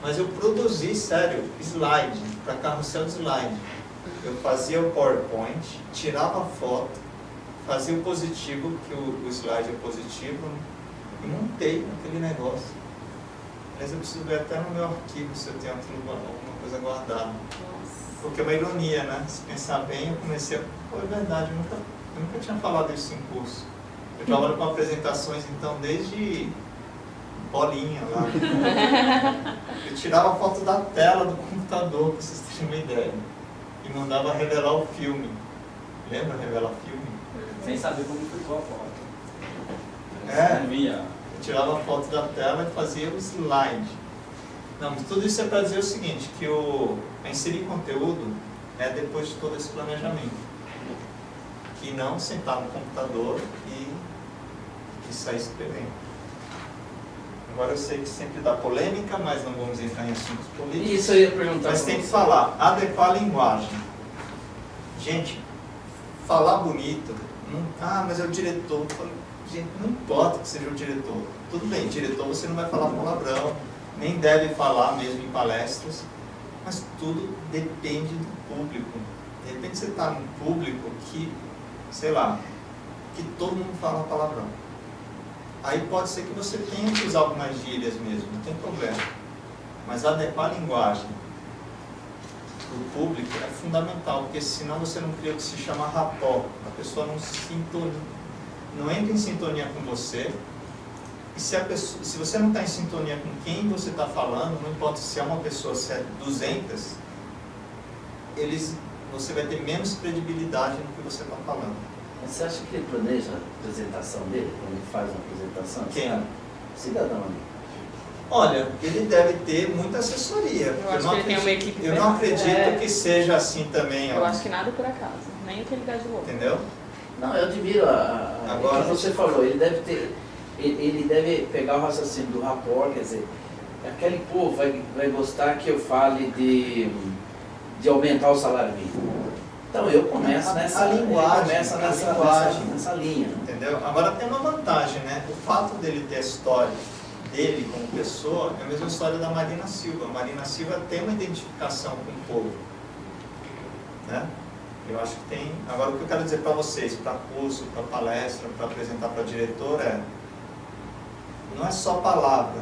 Mas eu produzi, sério, slide, para carrossel de slide. Eu fazia o PowerPoint, tirava a foto, fazia o positivo, que o slide é positivo, e montei aquele negócio. Mas eu preciso ver até no meu arquivo se eu tenho alguma coisa guardada. Nossa. Porque é uma ironia, né? Se pensar bem, eu comecei a... Pô, é verdade, eu nunca tinha falado isso em curso. Eu trabalho com apresentações, então, desde bolinha lá. Eu tirava foto da tela do computador, para vocês terem uma ideia. E mandava revelar o filme. Lembra revelar filme? Sem saber como ficou a foto. É. Não ia. Eu tirava a foto da tela e fazia o slide. Não, mas tudo isso é para dizer o seguinte, que inserir conteúdo é depois de todo esse planejamento. Que não sentar no computador e sair escrevendo. Agora eu sei que sempre dá polêmica, mas não vamos entrar em assuntos políticos. Isso eu ia perguntar. Mas tem que falar, adequar a linguagem. Gente, falar bonito, mas é o diretor. Gente, não importa que seja o diretor. Tudo bem, diretor você não vai falar palavrão, nem deve falar mesmo em palestras, mas tudo depende do público. De repente você está num público que, sei lá, que todo mundo fala palavrão. Aí pode ser que você tenha que usar algumas gírias mesmo, não tem problema. Mas adequar a linguagem para o público é fundamental, porque senão você não cria o que se chama rapport. A pessoa não entra em sintonia com você E se você não está em sintonia com quem você está falando, não importa se é uma pessoa, se é 200, você vai ter menos credibilidade no que você está falando. Mas você acha que ele planeja a apresentação dele, quando ele faz uma apresentação? Quem? O cidadão ali. Olha, ele deve ter muita assessoria. Eu acho que ele tem uma equipe Eu não bem- acredito que seja assim também. Eu Ó. acho que nada por acaso, nem o que ele dá de louco. Entendeu? Não, eu admiro Agora- o que você falou, ele deve ter. Ele deve pegar o raciocínio do rapport, quer dizer, aquele povo vai gostar que eu fale de aumentar o salário mínimo. Então eu começo nessa linguagem, nessa linha. Entendeu? Agora tem uma vantagem, né? O fato dele ter a história dele como pessoa é a mesma história da Marina Silva. A Marina Silva tem uma identificação com o povo, né? Eu acho que tem. Agora o que eu quero dizer para vocês, para curso, para palestra, para apresentar para diretor não é só palavra,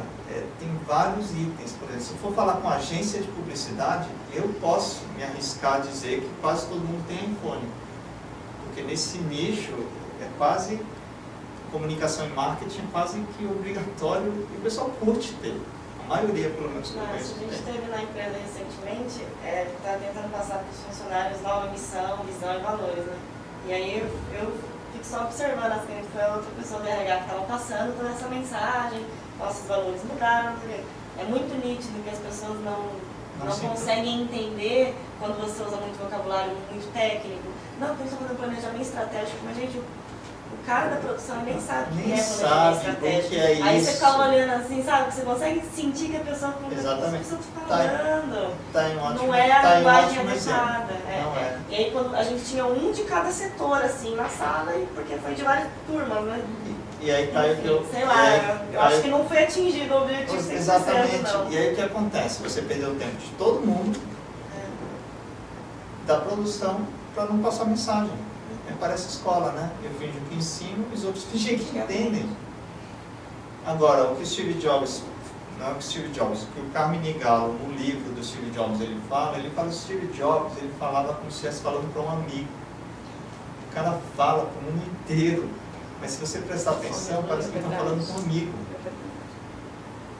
tem vários itens. Por exemplo, se eu for falar com agência de publicidade, eu posso me arriscar a dizer que quase todo mundo tem iPhone, porque nesse nicho é quase comunicação e marketing é quase que obrigatório e o pessoal curte ter. A maioria, pelo menos, que eu Mas conheço. a gente teve na empresa recentemente, está tentando passar para os funcionários nova missão, visão e valores, né? E aí eu fico só observando, assim, foi a outra pessoa do RH que estava passando toda essa mensagem, nossos valores mudaram, entendeu? É muito nítido que as pessoas não conseguem entender quando você usa muito vocabulário muito técnico. Não, porque a gente está fazendo planejamento estratégico, mas, gente, o cara da produção nem sabe o que Nem é sabe planejamento o estratégico. que é Aí isso. você fica olhando assim, sabe? Você consegue sentir que a pessoa Exatamente. está falando. Tá em ótimo, Não é a tá em linguagem ótimo exemplo. adequada. Não é. E aí quando a gente tinha um de cada setor, assim, na sala, porque foi de várias turmas, né? E aí cai o que eu... Sei lá, eu acho que não foi atingido o objetivo 100%, Exatamente. não. E aí o que acontece? Você perdeu o tempo de todo mundo, da produção, para não passar mensagem. Parece escola, né? Eu finjo que ensino e os outros fingem que entendem. Agora, o que o Steve Jobs, não é o que o Steve Jobs, o que o Carmine Gallo, no livro do Steve Jobs, ele fala que o Steve Jobs, ele falava como se estivesse falando para um amigo. O cara fala para o mundo inteiro, mas se você prestar atenção, parece que ele está falando com um amigo.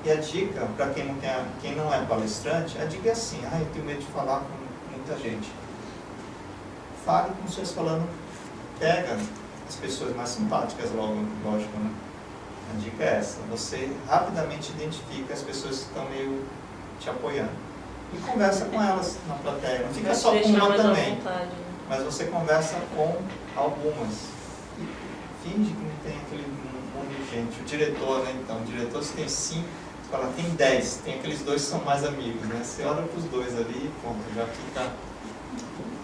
E a dica, para quem não é palestrante, a dica é assim, eu tenho medo de falar com muita gente. Fale como se estivesse falando, pega as pessoas mais simpáticas logo, lógico, né? A dica é essa, você rapidamente identifica as pessoas que estão meio te apoiando. E conversa com elas na plateia, não fica só com uma também, mas você conversa com algumas. E finge que não tem aquele monte de gente. O diretor, né, então, o diretor se tem 5, fala, tem 10, tem aqueles 2 que são mais amigos, né? Você olha para os 2 ali e ponto, já fica...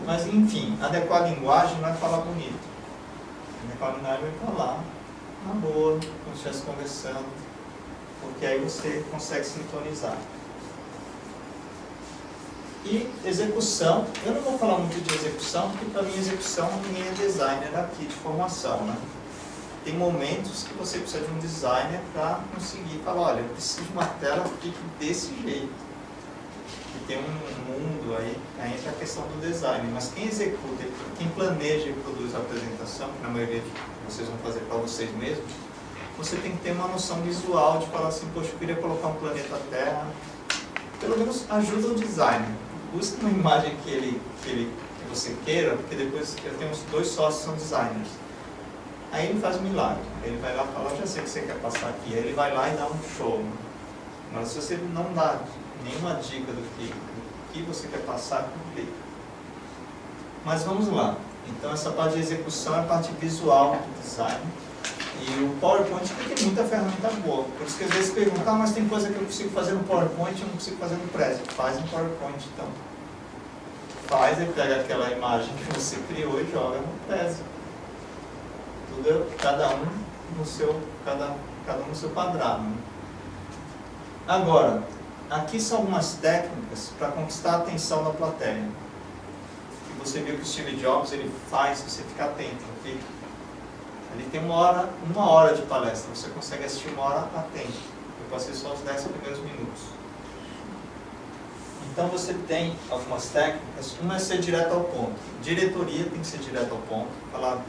Mas, enfim, adequar a linguagem não é falar bonito. Adequar a linguagem é falar na boa, como se estivesse conversando, porque aí você consegue sintonizar. E execução, eu não vou falar muito de execução, porque para mim execução ninguém é designer aqui de formação, né? Tem momentos que você precisa de um designer para conseguir falar, olha, eu preciso de uma tela que fique desse jeito. E tem um mundo aí entra a questão do design, mas quem executa, quem planeja e produz a apresentação, que na maioria vocês vão fazer para vocês mesmos, você tem que ter uma noção visual de falar assim, poxa, eu queria colocar um planeta Terra, pelo menos ajuda o designer, busca uma imagem que você queira, porque depois eu tenho uns 2 sócios que são designers. Aí ele faz um milagre, ele vai lá e fala, já sei o que você quer passar aqui, aí ele vai lá e dá um show. Mas se você não dá nenhuma dica do que você quer passar, complica. Mas vamos lá. Então essa parte de execução é a parte visual do design. E o PowerPoint tem muita ferramenta boa. Por isso que às vezes perguntam, mas tem coisa que eu consigo fazer no PowerPoint e eu não consigo fazer no Prezi. Faz no PowerPoint então. Faz e pega aquela imagem que você criou e joga no Prezi. Tudo, cada um no seu quadrado. Né? Agora, aqui são algumas técnicas para conquistar a atenção da plateia. E você viu que o Steve Jobs ele faz você ficar atento, não fica? Ele tem uma hora de palestra, você consegue assistir 1 hora atento. Eu passei só os 10 primeiros minutos. Então você tem algumas técnicas, uma é ser direto ao ponto. Diretoria tem que ser direto ao ponto, falar,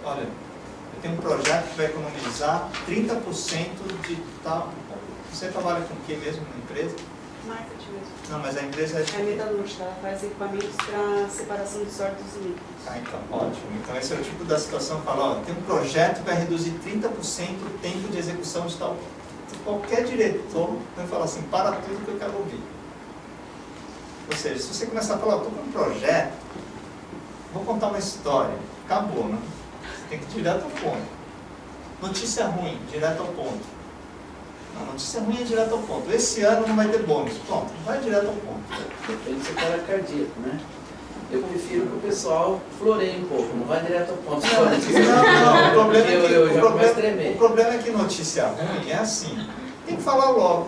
olha, eu tem um projeto que vai economizar 30% de tal. Você trabalha com o que mesmo na empresa? Marketing mesmo. Não, mas a empresa é... É metalúrgica, ela faz equipamentos para separação de sólidos e líquidos. Ah, então, ótimo. Então esse é o tipo da situação que fala, ó, tem um projeto que vai reduzir 30% o tempo de execução de tal... Qualquer diretor vai falar assim, para tudo que eu quero ouvir. Ou seja, se você começar a falar, estou com um projeto, vou contar uma história, acabou, né? Você tem que ir direto ao ponto. Notícia ruim, direto ao ponto. Não, notícia ruim é direto ao ponto. Esse ano não vai ter bônus. Pronto, vai direto ao ponto. Depende se o cara é cardíaco, né? Eu prefiro que o pessoal floreie um pouco, não vai direto ao ponto. Não, o problema é que, eu já começo a tremer. o problema é que notícia ruim é assim. Tem que falar logo,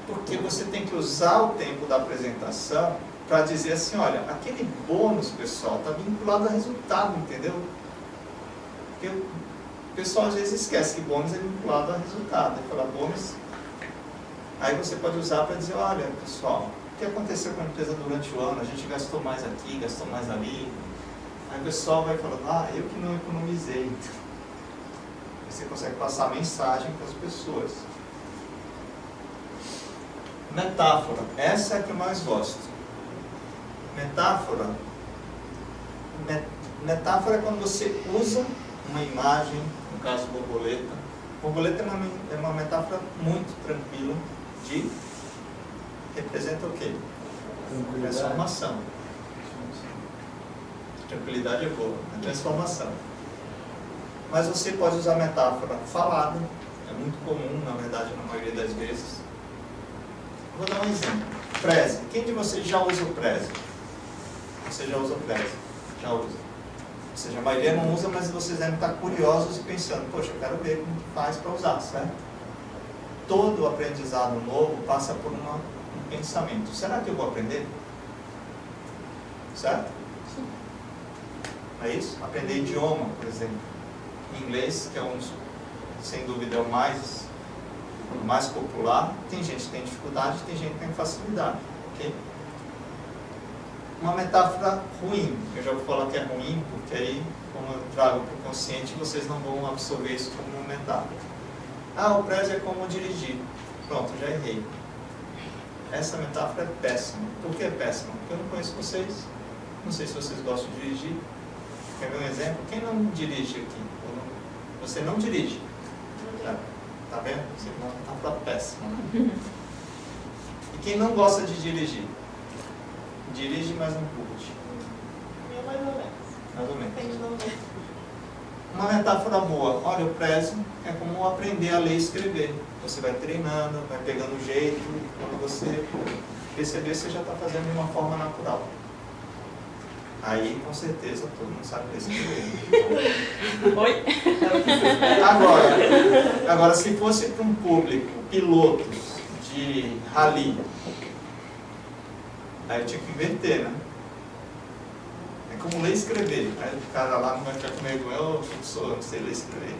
porque você tem que usar o tempo da apresentação para dizer assim, olha, aquele bônus, pessoal, está vinculado a resultado, entendeu? Porque o pessoal às vezes esquece que bônus é vinculado a resultado. Ele fala bônus, aí você pode usar para dizer, olha, pessoal, o que aconteceu com a empresa durante o ano? A gente gastou mais aqui, gastou mais ali. Aí o pessoal vai falando, ah, eu que não economizei. Aí você consegue passar a mensagem para as pessoas. Metáfora, essa é a que eu mais gosto. Metáfora é quando você usa uma imagem, no caso borboleta. Borboleta é uma metáfora muito tranquila de representa o quê? Transformação. Tranquilidade é boa, é transformação. Mas você pode usar metáfora falada, é muito comum, na verdade, na maioria das vezes. Vou dar um exemplo. Preze. Quem de vocês já usa o Preze? Você já usa o Preze? Já usa. Ou seja, a maioria não usa, mas vocês devem estar curiosos e pensando, poxa, eu quero ver como faz para usar, certo? Todo aprendizado novo passa por um pensamento. Será que eu vou aprender? Certo? Sim. É isso? Aprender idioma, por exemplo. Inglês, que é sem dúvida, é o mais popular. Tem gente que tem dificuldade, tem gente que tem facilidade. Okay? Uma metáfora ruim. Eu já vou falar que é ruim, porque aí, como eu trago para o consciente, vocês não vão absorver isso como uma metáfora. Ah, o Preze é como dirigir. Pronto, já errei. Essa metáfora é péssima. Por que é péssima? Porque eu não conheço vocês. Não sei se vocês gostam de dirigir. Quer ver um exemplo? Quem não dirige aqui? Você não dirige. Tá vendo? Você é uma metáfora péssima. E quem não gosta de dirigir? Dirige, mas não curte. Mais ou menos. Mais ou menos. Depende do momento. Uma metáfora boa. Olha, o Preze é como aprender a ler e escrever. Você vai treinando, vai pegando o jeito, e quando você perceber, você já está fazendo de uma forma natural. Aí, com certeza, todo mundo sabe ler e escrever. Oi? Agora, se fosse para um público, pilotos de rally, aí eu tinha que inverter, né? É como ler e escrever. Aí o cara lá não vai ficar comigo, eu não sei ler e escrever.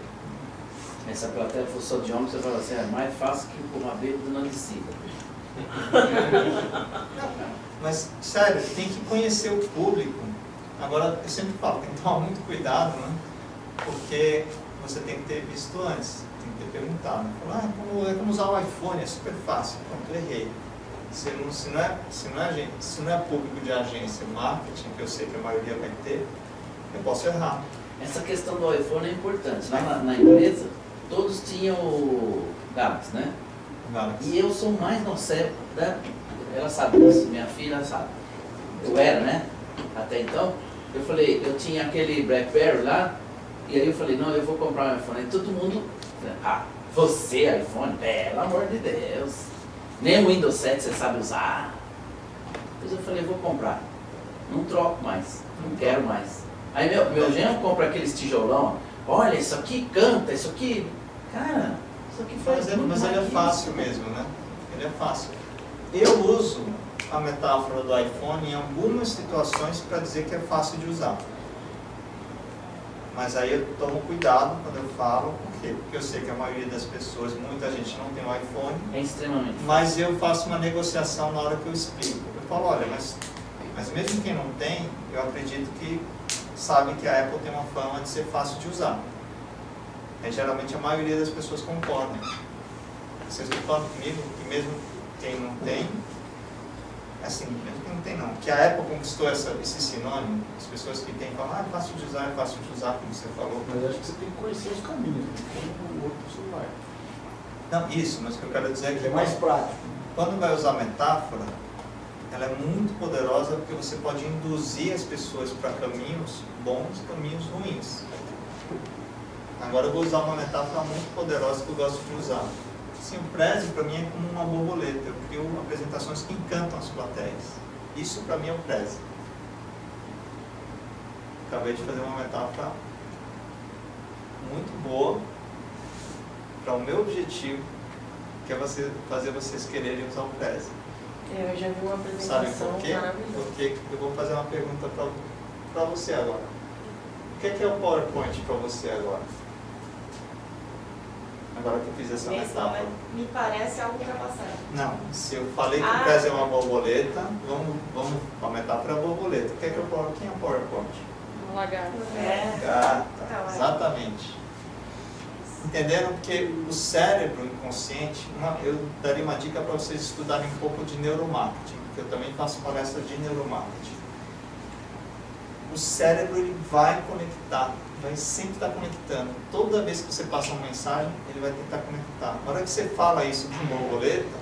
Essa plateia for só de homem, você fala assim, é mais fácil que empurrar bêbado na descida. Mas, sério, tem que conhecer o público. Agora, eu sempre falo, tem que tomar muito cuidado, né? Porque você tem que ter visto antes, tem que ter perguntado. Falar, é como usar o iPhone, é super fácil. Pronto, eu errei. Se não é público de agência, marketing, que eu sei que a maioria vai ter, eu posso errar. Essa questão do iPhone é importante. Lá na empresa, todos tinham o Galaxy, né? Galaxy. E eu sou mais nocebo, né? Ela sabe disso, minha filha sabe. Eu era, né? Até então, eu falei, eu tinha aquele BlackBerry lá, e aí eu falei, não, eu vou comprar um iPhone. E todo mundo, você iPhone? Pelo amor de Deus. Nem o Windows 7 você sabe usar. Depois eu falei, vou comprar. Não troco mais, não quero mais. Aí meu genro compra aqueles tijolão, olha, isso aqui canta, isso aqui... Cara, isso aqui faz muito Mas mais ele é que fácil isso. mesmo, né? Ele é fácil. Eu uso a metáfora do iPhone em algumas situações para dizer que é fácil de usar. Mas aí eu tomo cuidado quando eu falo, por quê? Porque eu sei que a maioria das pessoas, muita gente não tem um iPhone, É extremamente mas eu faço uma negociação na hora que eu explico. Eu falo, olha, mas mesmo quem não tem, eu acredito que sabem que a Apple tem uma fama de ser fácil de usar. Geralmente a maioria das pessoas concordam. Vocês concordam comigo que mesmo quem não tem, assim, mesmo quem não tem não, que a Apple conquistou esse sinônimo, as pessoas que têm falam, é fácil de usar, como você falou. Mas acho que você tem que conhecer os caminhos, né? Como o outro celular. Não, isso, mas o que eu quero dizer é que É mais prático. quando vai usar metáfora, ela é muito poderosa porque você pode induzir as pessoas para caminhos bons, caminhos ruins. Agora eu vou usar uma metáfora muito poderosa que eu gosto de usar. Assim, o Prezi para mim é como uma borboleta. Eu crio apresentações que encantam as plateias. Isso para mim é o Prezi. Acabei de fazer uma metáfora muito boa para o meu objetivo, que é fazer vocês quererem usar o Prezi. Eu já vi uma Sabe apresentação por quê? maravilhosa. Porque eu vou fazer uma pergunta para você agora. O que é o PowerPoint para você agora? Agora que eu fiz essa Nesse metáfora. momento, me parece algo ultrapassado. Não, se eu falei que o Prezi é uma borboleta, vamos a metáfora é a borboleta. O que é o PowerPoint? Quem é o PowerPoint? Um lagarto. Gata, exatamente. Entenderam? Porque o cérebro inconsciente, eu daria uma dica para vocês estudarem um pouco de neuromarketing, porque eu também faço palestra de neuromarketing. O cérebro ele vai conectar, vai sempre estar conectando. Toda vez que você passa uma mensagem, ele vai tentar conectar. Na hora que você fala isso com borboleta,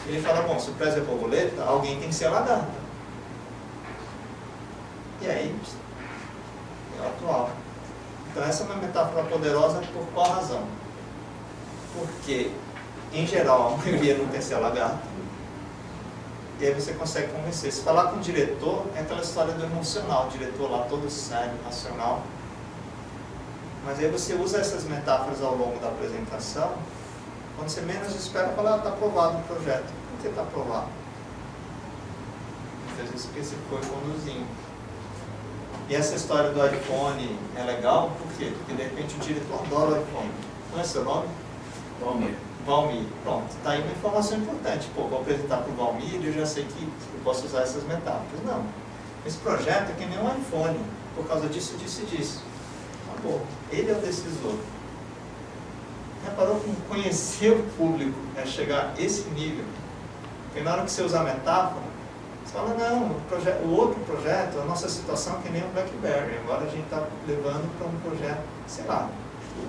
ele fala, bom, se o Prezi é borboleta, alguém tem que ser a lagarta. E aí, é o atual. Então essa é uma metáfora poderosa por qual razão? Porque, em geral, a maioria não quer ser a lagarta. E aí você consegue convencer. Se falar com o diretor, é aquela história do emocional. O diretor lá todo sério, racional. Mas aí você usa essas metáforas ao longo da apresentação. Quando você menos espera, fala, está aprovado o projeto. Por que está aprovado? Muitas vezes porque você foi conduzindo. E essa história do iPhone é legal, por quê? Porque de repente o diretor adora o iPhone. Qual é seu nome? Valmir. Valmir. Pronto, está aí uma informação importante. Pô, vou apresentar para o Valmir e eu já sei que eu posso usar essas metáforas. Não. Esse projeto é que nem um iPhone, por causa disso, disso e disso. Acabou. Ele é o decisor. Reparou como conhecer o público é chegar a esse nível? Porque na hora que você usar metáfora, você fala, não, o outro projeto, a nossa situação é que nem um BlackBerry. Agora a gente está levando para um projeto, sei lá,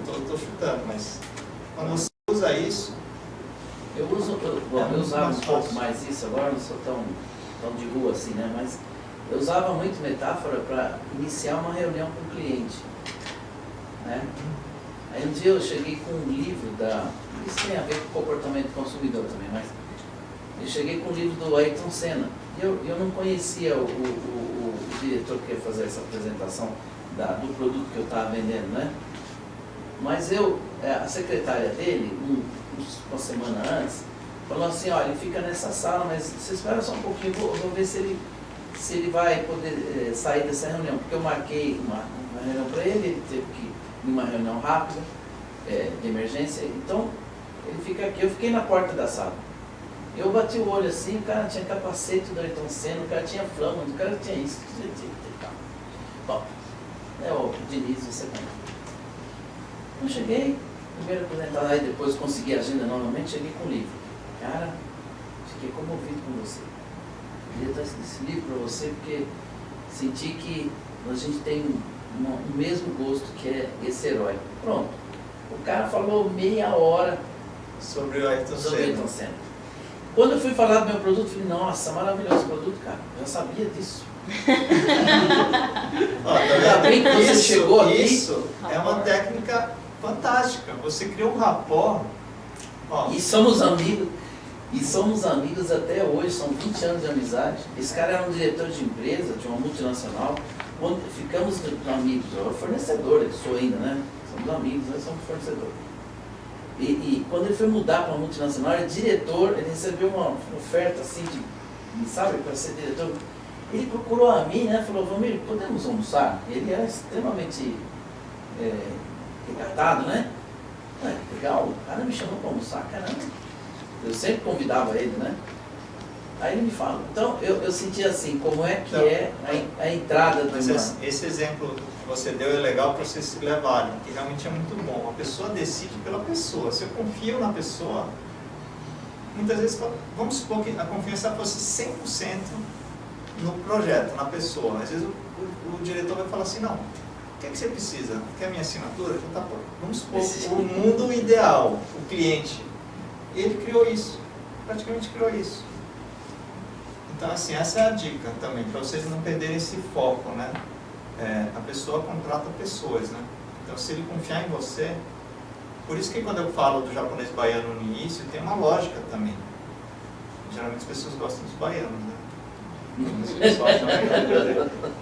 estou chutando, mas quando você usa isso... Eu usava um pouco mais isso, agora não sou tão de rua assim, né? Mas eu usava muito metáfora para iniciar uma reunião com o cliente, né? Aí um dia eu cheguei com um livro isso tem a ver com o comportamento do consumidor também, mas eu cheguei com um livro do Ayrton Senna. Eu não conhecia o diretor que ia fazer essa apresentação do produto que eu estava vendendo, né? Mas a secretária dele, uma semana antes, falou assim, olha, ele fica nessa sala, mas você espera só um pouquinho, vou ver se ele vai poder sair dessa reunião, porque eu marquei uma reunião para ele teve que ir em uma reunião rápida, de emergência, então ele fica aqui, eu fiquei na porta da sala. Eu bati o olho assim, o cara tinha capacete do Ayrton Senna, o cara tinha flama, o cara tinha isso, bom, o Diniz, você também. Eu cheguei, primeiro apresentado, aí depois consegui a agenda novamente, cheguei com o livro. Cara, fiquei comovido com você. Eu queria dar esse livro para você porque senti que a gente tem o mesmo gosto que é esse herói. Pronto. O cara falou meia hora sobre o Ayrton Senna. Quando eu fui falar do meu produto, eu falei, nossa, maravilhoso produto, cara. Eu já sabia disso. Ainda bem que você chegou aqui. Isso é uma técnica fantástica. Você criou um rapport. E somos amigos. E somos amigos até hoje, são 20 anos de amizade. Esse cara era um diretor de empresa, de uma multinacional. Quando ficamos amigos, eu fornecedor, eu sou ainda, né? Somos amigos, nós somos fornecedores. E quando ele foi mudar para uma multinacional, ele é diretor, ele recebeu uma oferta assim, sabe, para ser diretor. Ele procurou a mim, né? Falou, Valmir, podemos almoçar? Ele era extremamente recatado, né? Legal, o cara me chamou para almoçar, caramba. Eu sempre convidava ele, né? Aí ele me fala, então eu senti assim, como é que Então, é a entrada do Mas uma... esse exemplo que você deu é legal para vocês se levarem, que realmente é muito bom. A pessoa decide pela pessoa. Se eu confio na pessoa, muitas vezes, vamos supor que a confiança fosse 100% no projeto, na pessoa. Às vezes o diretor vai falar assim, não, o que é que você precisa? Quer a minha assinatura? Então, tá, vamos supor o mundo ideal, o cliente. Ele criou isso, praticamente criou isso. Então, assim, essa é a dica também, para vocês não perderem esse foco, né? A pessoa contrata pessoas, né? Então, se ele confiar em você... Por isso que quando eu falo do japonês baiano no início, tem uma lógica também. Geralmente as pessoas gostam dos baianos, né? Os pessoal acham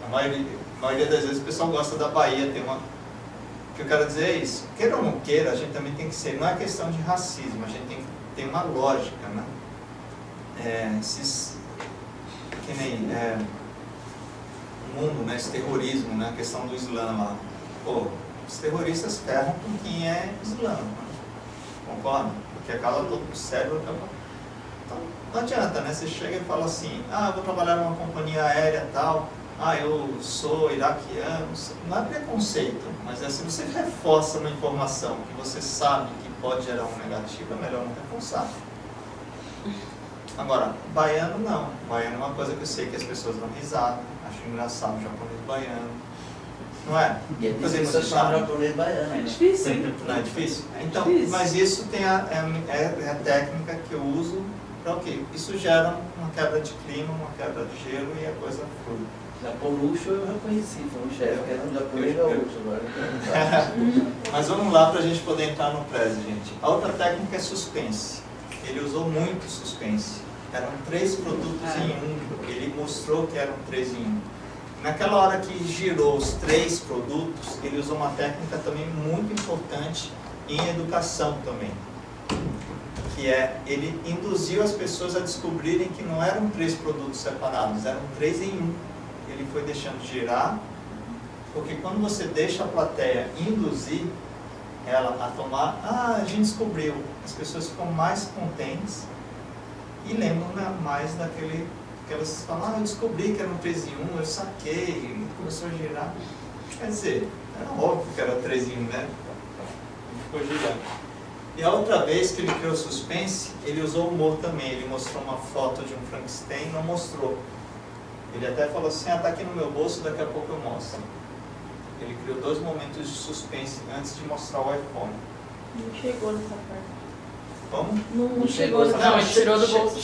a maioria das vezes o pessoal gosta da Bahia, tem uma... O que eu quero dizer é isso. Queira ou não queira, a gente também tem que ser... Não é questão de racismo, a gente tem que ter uma lógica, né? Que nem o mundo, né, esse terrorismo, né, a questão do Islã lá. Pô, os terroristas ferram com quem é Islã, né? Concorda? Porque acaba todo o cérebro. Então, não adianta, né? Você chega e fala assim, eu vou trabalhar numa companhia aérea tal, eu sou iraquiano. Não é preconceito, mas se você reforça uma informação que você sabe que pode gerar um negativo, é melhor não reforçar. Agora, baiano não. Baiano é uma coisa que eu sei que as pessoas dão risada. Acho engraçado o japonês baiano. Não é? E é difícil achar um japonês baiano. É difícil. Não é difícil? Então, difícil. mas isso tem é a técnica que eu uso para o quê? Isso gera uma quebra de clima, uma quebra de gelo e a coisa flui. Japonucho eu reconheci, foi um chefe que era um japonês gaúcho agora. Mas vamos lá para a gente poder entrar no prezi, gente. A outra técnica é suspense. Ele usou muito suspense. Eram 3 produtos em um. Ele mostrou que eram 3 em 1. Naquela hora que girou os 3 produtos, ele usou uma técnica também muito importante em educação também. Que é, ele induziu as pessoas a descobrirem que não eram 3 produtos separados, eram 3 em 1. Ele foi deixando girar, porque quando você deixa a plateia induzir ela a tomar, a gente descobriu, as pessoas ficam mais contentes e lembram, né, mais daquele que elas falam, eu descobri que era um 3 em 1, eu saquei, e começou a girar. Quer dizer, era óbvio que era 3 em 1, né? E ficou girando. E a outra vez que ele criou suspense, ele usou humor também. Ele mostrou uma foto de um Frankenstein, não mostrou. Ele até falou assim, tá aqui no meu bolso, daqui a pouco eu mostro. Ele criou 2 momentos de suspense antes de mostrar o iPhone. Não chegou nessa parte. Como? Não chegou nessa parte. Ele tirou do bolso.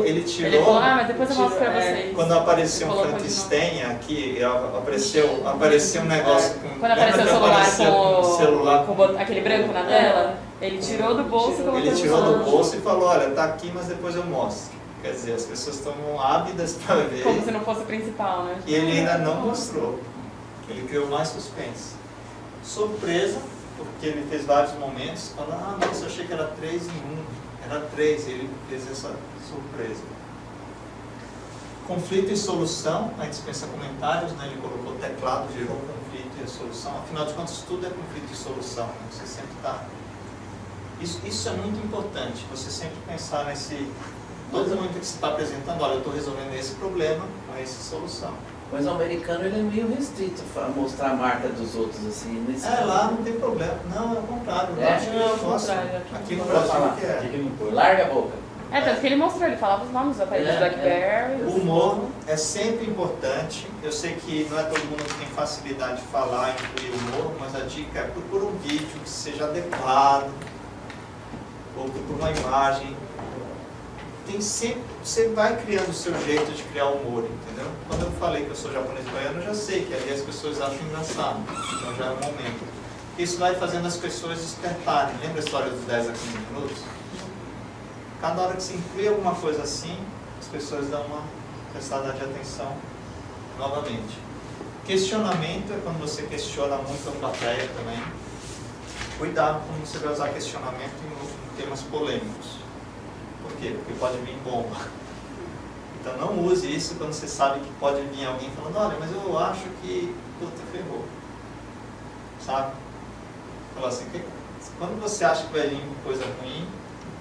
Ele tirou. Ele falou, mas depois eu mostro pra vocês. Quando apareceu um Frankenstein aqui, apareceu um negócio com... Quando apareceu o celular com aquele branco na tela, ele tirou do bolso e colocou Ele tirou do bolso e falou, olha, tá aqui, mas depois eu mostro. Quer dizer, as pessoas estão ávidas para ver. Como se não fosse o principal, né? E ele ainda não mostrou. Ele criou mais suspense. Surpresa, porque ele fez vários momentos, falando, nossa, eu achei que era 3 em 1. Era 3, ele fez essa surpresa. Conflito e solução, aí dispensa comentários, né? Ele colocou o teclado, gerou conflito e a solução. Afinal de contas, tudo é conflito e solução, né? Você sempre está... Isso é muito importante, você sempre pensar nesse... Todo momento que você está apresentando, olha, eu estou resolvendo esse problema, com essa solução. Mas o americano ele é meio restrito a mostrar a marca dos outros, assim. Nesse lá não tem problema. Não, é o contrário. Aqui no Brasil que é. Larga a boca. Tanto que ele mostrou, ele falava os nomes dos aparelhos do BlackBerry. O humor é sempre importante. Eu sei que não é todo mundo que tem facilidade de falar, incluir humor, mas a dica é procura um vídeo que seja adequado, ou procura uma imagem. Tem sempre, você vai criando o seu jeito de criar humor, entendeu? Quando eu falei que eu sou japonês baiano, eu já sei que ali as pessoas acham engraçado, então já é um momento. Isso vai fazendo as pessoas despertarem. Lembra a história dos 10 a 15 minutos? Cada hora que você inclui alguma coisa assim, as pessoas dão uma prestada de atenção novamente. Questionamento é quando você questiona muito a plateia também. Cuidado quando você vai usar questionamento em temas polêmicos. Por quê? Porque pode vir bomba. Então não use isso quando você sabe que pode vir alguém falando, olha, mas eu acho que puta, ferrou. Sabe? Fala assim, quando você acha que vai vir coisa ruim,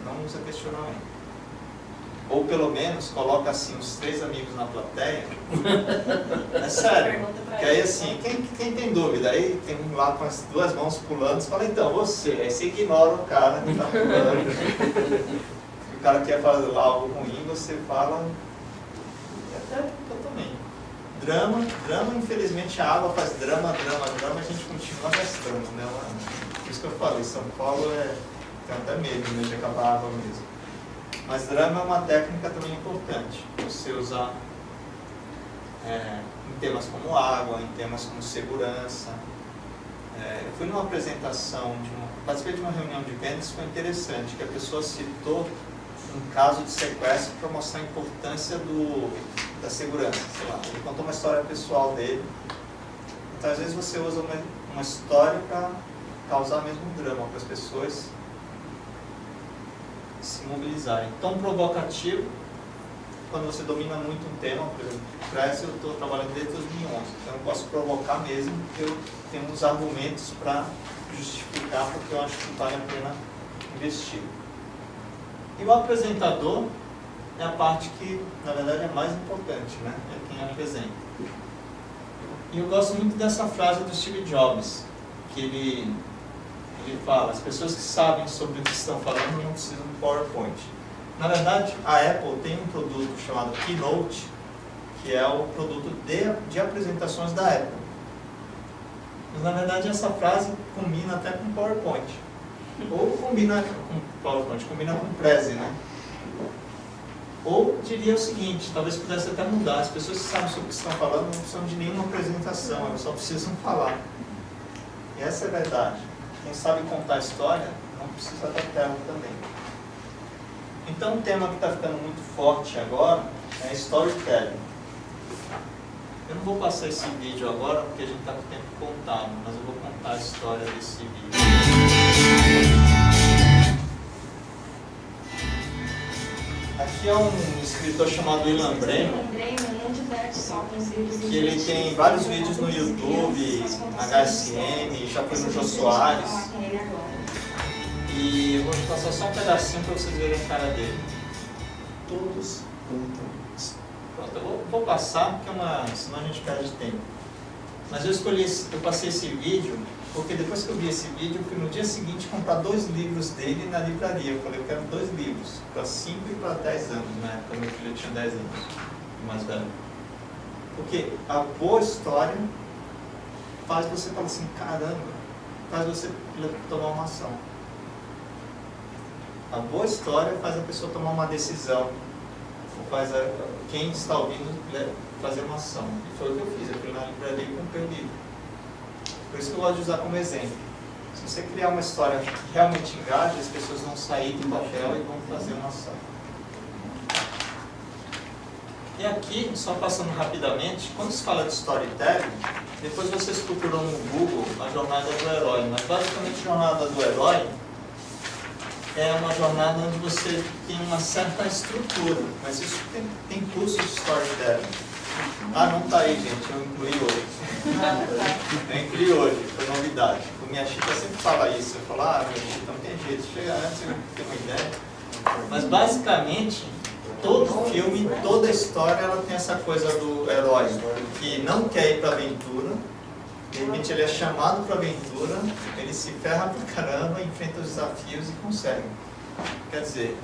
não usa questionamento. Ou pelo menos coloca assim uns 3 amigos na plateia. É sério. Que aí assim, quem tem dúvida? Aí tem um lá com as 2 mãos pulando, você fala, então, você. Aí você ignora o cara que está pulando. O cara quer fazer algo ruim, você fala. Até eu também. Drama, infelizmente a água faz drama, a gente continua gastando, né? Por isso que eu falei, São Paulo tem até medo, né, de acabar a água mesmo. Mas drama é uma técnica também importante, você usar em temas como água, em temas como segurança. Eu fui numa apresentação, participei de uma reunião de vendas, foi interessante, que a pessoa citou um caso de sequestro para mostrar a importância da segurança, sei lá. Ele contou uma história pessoal dele. Então, às vezes, você usa uma história para causar mesmo um drama para as pessoas se mobilizarem. Tão provocativo, quando você domina muito um tema, por exemplo, Press, eu estou trabalhando desde 2011, então eu posso provocar mesmo, porque eu tenho uns argumentos para justificar, porque eu acho que vale a pena investir. E o apresentador é a parte que, na verdade, é mais importante, né? É quem apresenta. E eu gosto muito dessa frase do Steve Jobs, que ele fala, as pessoas que sabem sobre o que estão falando não precisam do PowerPoint. Na verdade, a Apple tem um produto chamado Keynote, que é o produto de apresentações da Apple. Mas, na verdade, essa frase combina até com PowerPoint. Ou combina com PowerPoint, combina com Prezi, né? Ou diria o seguinte, talvez pudesse até mudar, as pessoas que sabem sobre o que estão falando não precisam de nenhuma apresentação, elas só precisam falar. E essa é a verdade. Quem sabe contar a história não precisa da tela também. Então, um tema que está ficando muito forte agora é storytelling. Eu não vou passar esse vídeo agora porque a gente está com o tempo contado, mas eu vou contar a história desse vídeo. Aqui é um escritor chamado Ilan Bremer, que ele tem vários vídeos no YouTube, na HSM, já foi no Jô Soares. E eu vou passar só um pedacinho para vocês verem a cara dele. Todos contam. Pronto, eu vou passar, porque senão a gente perde tempo. Mas eu passei esse vídeo, porque depois que eu vi esse vídeo, eu fui no dia seguinte comprar 2 livros dele na livraria. Eu falei, eu quero 2 livros, para 5 e para 10 anos, na época meu filho tinha 10 anos, mais velho. Porque a boa história faz você falar assim, caramba, faz você tomar uma ação. A boa história faz a pessoa tomar uma decisão, ou faz quem está ouvindo fazer uma ação. E foi o que eu fiz, eu fui na livraria e comprei o livro. Por isso que eu gosto de usar como exemplo. Se você criar uma história que realmente engaja, as pessoas vão sair do papel e vão fazer uma ação. E aqui, só passando rapidamente, quando se fala de storytelling, depois vocês procuram no Google a jornada do herói. Mas basicamente a jornada do herói é uma jornada onde você tem uma certa estrutura. Mas isso tem curso de storytelling. Ah, não está aí, gente, eu incluí hoje. Eu incluí hoje, foi novidade. O Minha Chica sempre fala isso. Eu falo, Minha Chica não tem jeito de chegar antes, você tem uma ideia. Mas basicamente, todo filme, toda história, ela tem essa coisa do herói que não quer ir para a aventura, de repente ele é chamado para a aventura, ele se ferra pra caramba, enfrenta os desafios e consegue. Quer dizer,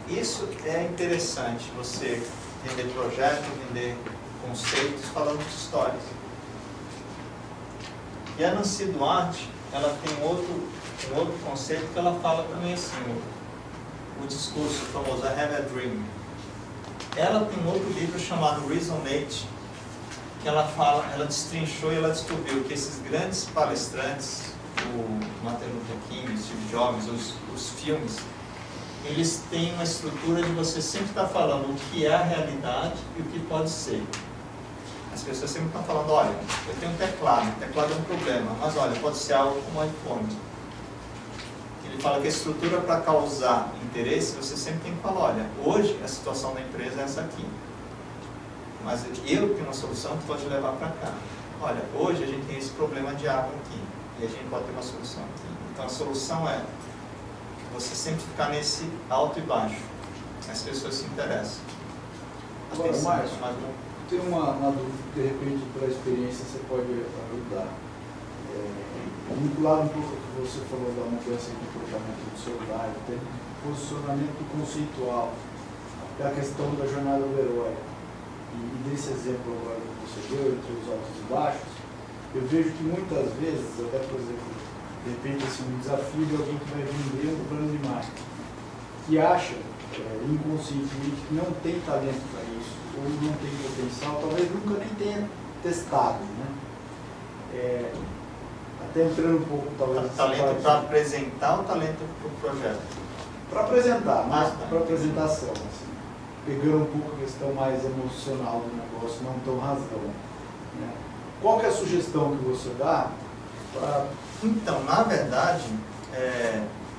isso é interessante, você vender projetos, vender conceitos, falando de histórias. E a Nancy Duarte, ela tem um outro conceito que ela fala também assim, o discurso famoso, I Have a Dream. Ela tem um outro livro chamado Resonate, que ela destrinchou e ela descobriu que esses grandes palestrantes, o Martin Luther King, o Steve Jobs, os filmes, eles têm uma estrutura de você sempre estar falando o que é a realidade e o que pode ser. As pessoas sempre estão falando, olha, eu tenho um teclado, o teclado é um problema, mas olha, pode ser algo como um iPhone. Ele fala que a estrutura para causar interesse, você sempre tem que falar, olha, hoje a situação da empresa é essa aqui. Mas eu tenho uma solução que pode levar para cá. Olha, hoje a gente tem esse problema de água aqui, e a gente pode ter uma solução aqui. Então a solução é você sempre ficar nesse alto e baixo. as pessoas se interessam. Agora, Márcio, Mas, tem uma dúvida que de repente pela experiência você pode ajudar. Vinculado um pouco ao que você falou da mudança de comportamento do celular, tem posicionamento conceitual, da questão da jornada do herói. E desse exemplo agora que você deu, entre os altos e baixos, eu vejo que muitas vezes, até por exemplo, de repente assim, um desafio de alguém que vai vender um plano de marketing, que acha inconscientemente que não tem talento para isso, ou não tem potencial, talvez nunca nem tenha testado, né? Até entrando um pouco, talvez... Talento para apresentar ou talento para o projeto? Para apresentar, mas tá. para apresentação, assim, pegando um pouco a questão mais emocional do negócio, não tão razão. Né? Qual que é a sugestão que você dá para... Então, na verdade,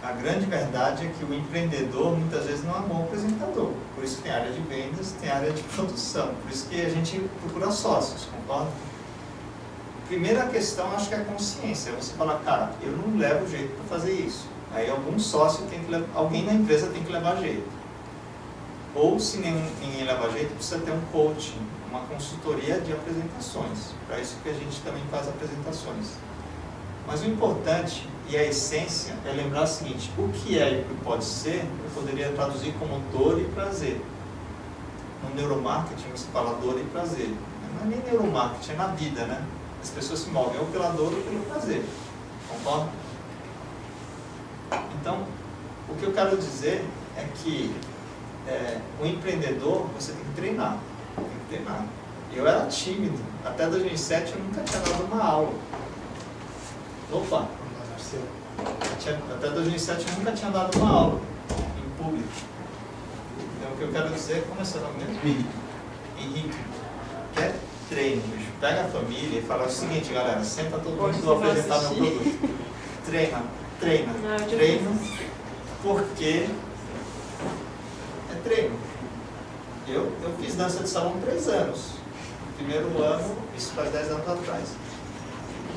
a grande verdade é que o empreendedor muitas vezes não é um bom apresentador. Por isso tem área de vendas, tem área de produção. Por isso que a gente procura sócios, concorda? Primeira questão, acho que é a consciência. Você fala, cara, eu não levo jeito para fazer isso. Aí algum sócio tem que levar, alguém na empresa tem que levar jeito. Ou se ninguém leva jeito, precisa ter um coaching, uma consultoria de apresentações. Para isso que a gente também faz apresentações. Mas o importante e a essência é lembrar o seguinte, o que é e o que pode ser, eu poderia traduzir como dor e prazer. No neuromarketing você fala dor e prazer. Não é nem neuromarketing, é na vida, né? As pessoas se movem ou pela dor ou pelo prazer. Concorda? Então, o que eu quero dizer é que o empreendedor, você tem que treinar. Tem que treinar. Eu era tímido. Até 2007 eu nunca tinha dado uma aula. Opa! Até 2007 eu nunca tinha dado uma aula em público. Então, o que eu quero dizer, como é seu nome mesmo? Henrique. Quer treino, bicho. Pega a família e fala o seguinte, galera, senta todo mundo e vou apresentar meu produto. Treina, porque é treino. Eu fiz dança de salão 3 anos. No primeiro ano, isso faz 10 anos atrás.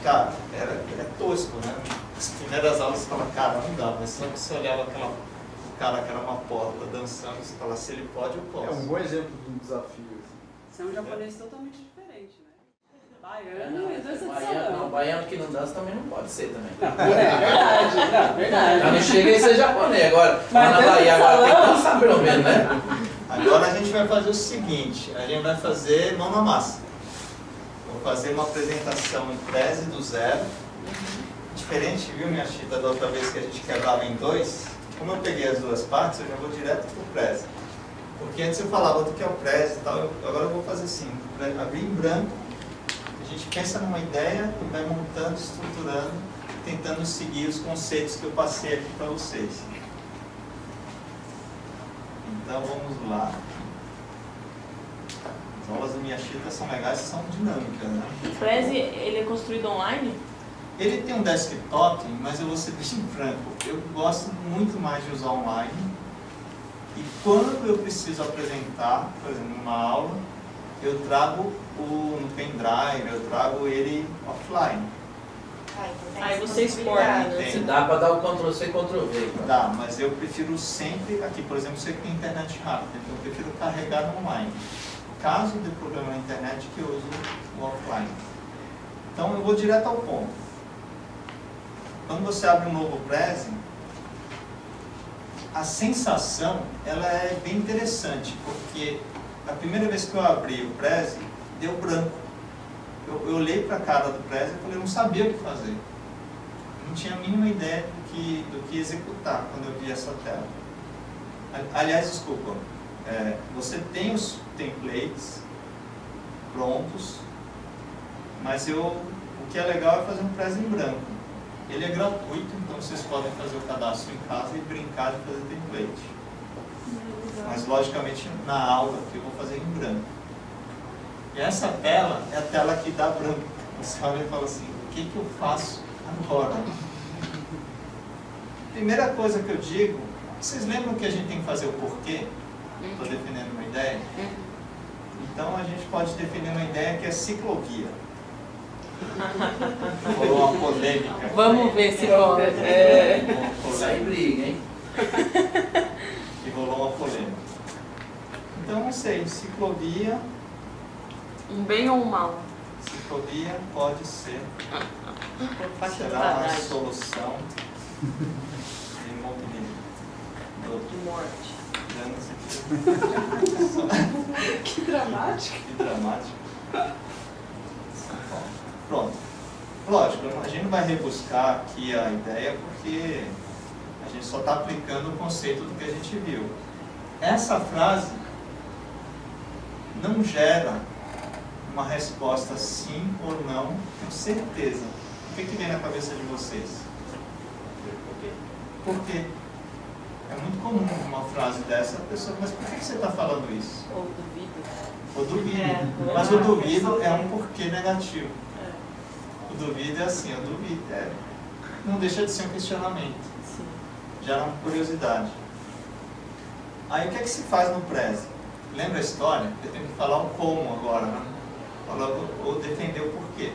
Cara, é tosco, né? As primeiras aulas você fala, cara, não dá, mas só que você olhava o cara que era uma porta dançando, você fala, se ele pode, eu posso. É um bom exemplo de um desafio. Você é um japonês totalmente diferente, né? Baiano e dança de Baiano, salão. não, baiano que não dança também não pode ser também. Verdade. Já não chega a ser japonês agora. Mas na dança Bahia de agora tem que salão. dançar pelo menos, né? Agora a gente vai fazer o seguinte, a gente vai fazer mão na massa. Vou fazer uma apresentação em tese do zero. Diferente, viu, minha chita, da outra vez que a gente quebrava em 2. Como eu peguei as duas partes, eu já vou direto pro preze. Porque antes eu falava do que é o preze e tal, agora eu vou fazer assim, abrir em branco, a gente pensa numa ideia e vai montando, estruturando, tentando seguir os conceitos que eu passei aqui para vocês. Então vamos lá. As aulas do Miyashita são legais e são dinâmicas, né? O Prezi, ele é construído online? Ele tem um desktop, mas eu vou ser bem franco. Eu gosto muito mais de usar online. E quando eu preciso apresentar, por exemplo, numa aula, eu trago no pendrive, eu trago ele offline. Aí você exporta. Se dá para dar o Ctrl+C, Ctrl+V. Dá, mas eu prefiro sempre, aqui por exemplo, você que tem internet rápida, então eu prefiro carregar no online. Caso dê problema na internet, que eu uso o offline. Então eu vou direto ao ponto. Quando você abre um novo Prezi, a sensação ela é bem interessante, porque a primeira vez que eu abri o Prezi, deu branco. Eu olhei para a cara do Prezi e falei, eu não sabia o que fazer. Eu não tinha a mínima ideia do que executar quando eu vi essa tela. Aliás, desculpa, você tem os templates prontos, mas o que é legal é fazer um Prezi em branco. Ele é gratuito, então vocês podem fazer o cadastro em casa e brincar de fazer template. Mas logicamente na aula que eu vou fazer em branco. E essa tela é a tela que dá branco. Você olha e fala assim, o que eu faço agora? Primeira coisa que eu digo, vocês lembram que a gente tem que fazer o porquê? Estou defendendo uma ideia? Então a gente pode definir uma ideia que é ciclovia. Rolou uma polêmica. Vamos ver se rola. Sai briga, hein? E rolou uma polêmica. sei, ciclovia, Um bem ou um mal? ciclovia pode ser, Faixa do será uma Haddad. solução de mobilidade. De morte. Que dramático. Que dramático. Bom, pronto. Lógico, a gente não vai rebuscar aqui a ideia porque a gente só está aplicando o conceito do que a gente viu. Essa frase não gera uma resposta sim ou não, com certeza. O que vem na cabeça de vocês? Por quê? É muito comum uma frase dessa, a pessoa, mas por que você está falando isso? Ou duvido. O duvido. É. Mas o duvido é um porquê negativo. O duvido é assim, eu duvido. Não deixa de ser um questionamento. Sim. Gera uma curiosidade. Aí o que é que se faz no Prezi? Lembra a história? Eu tenho que falar o como agora, né? Falar ou defender o porquê.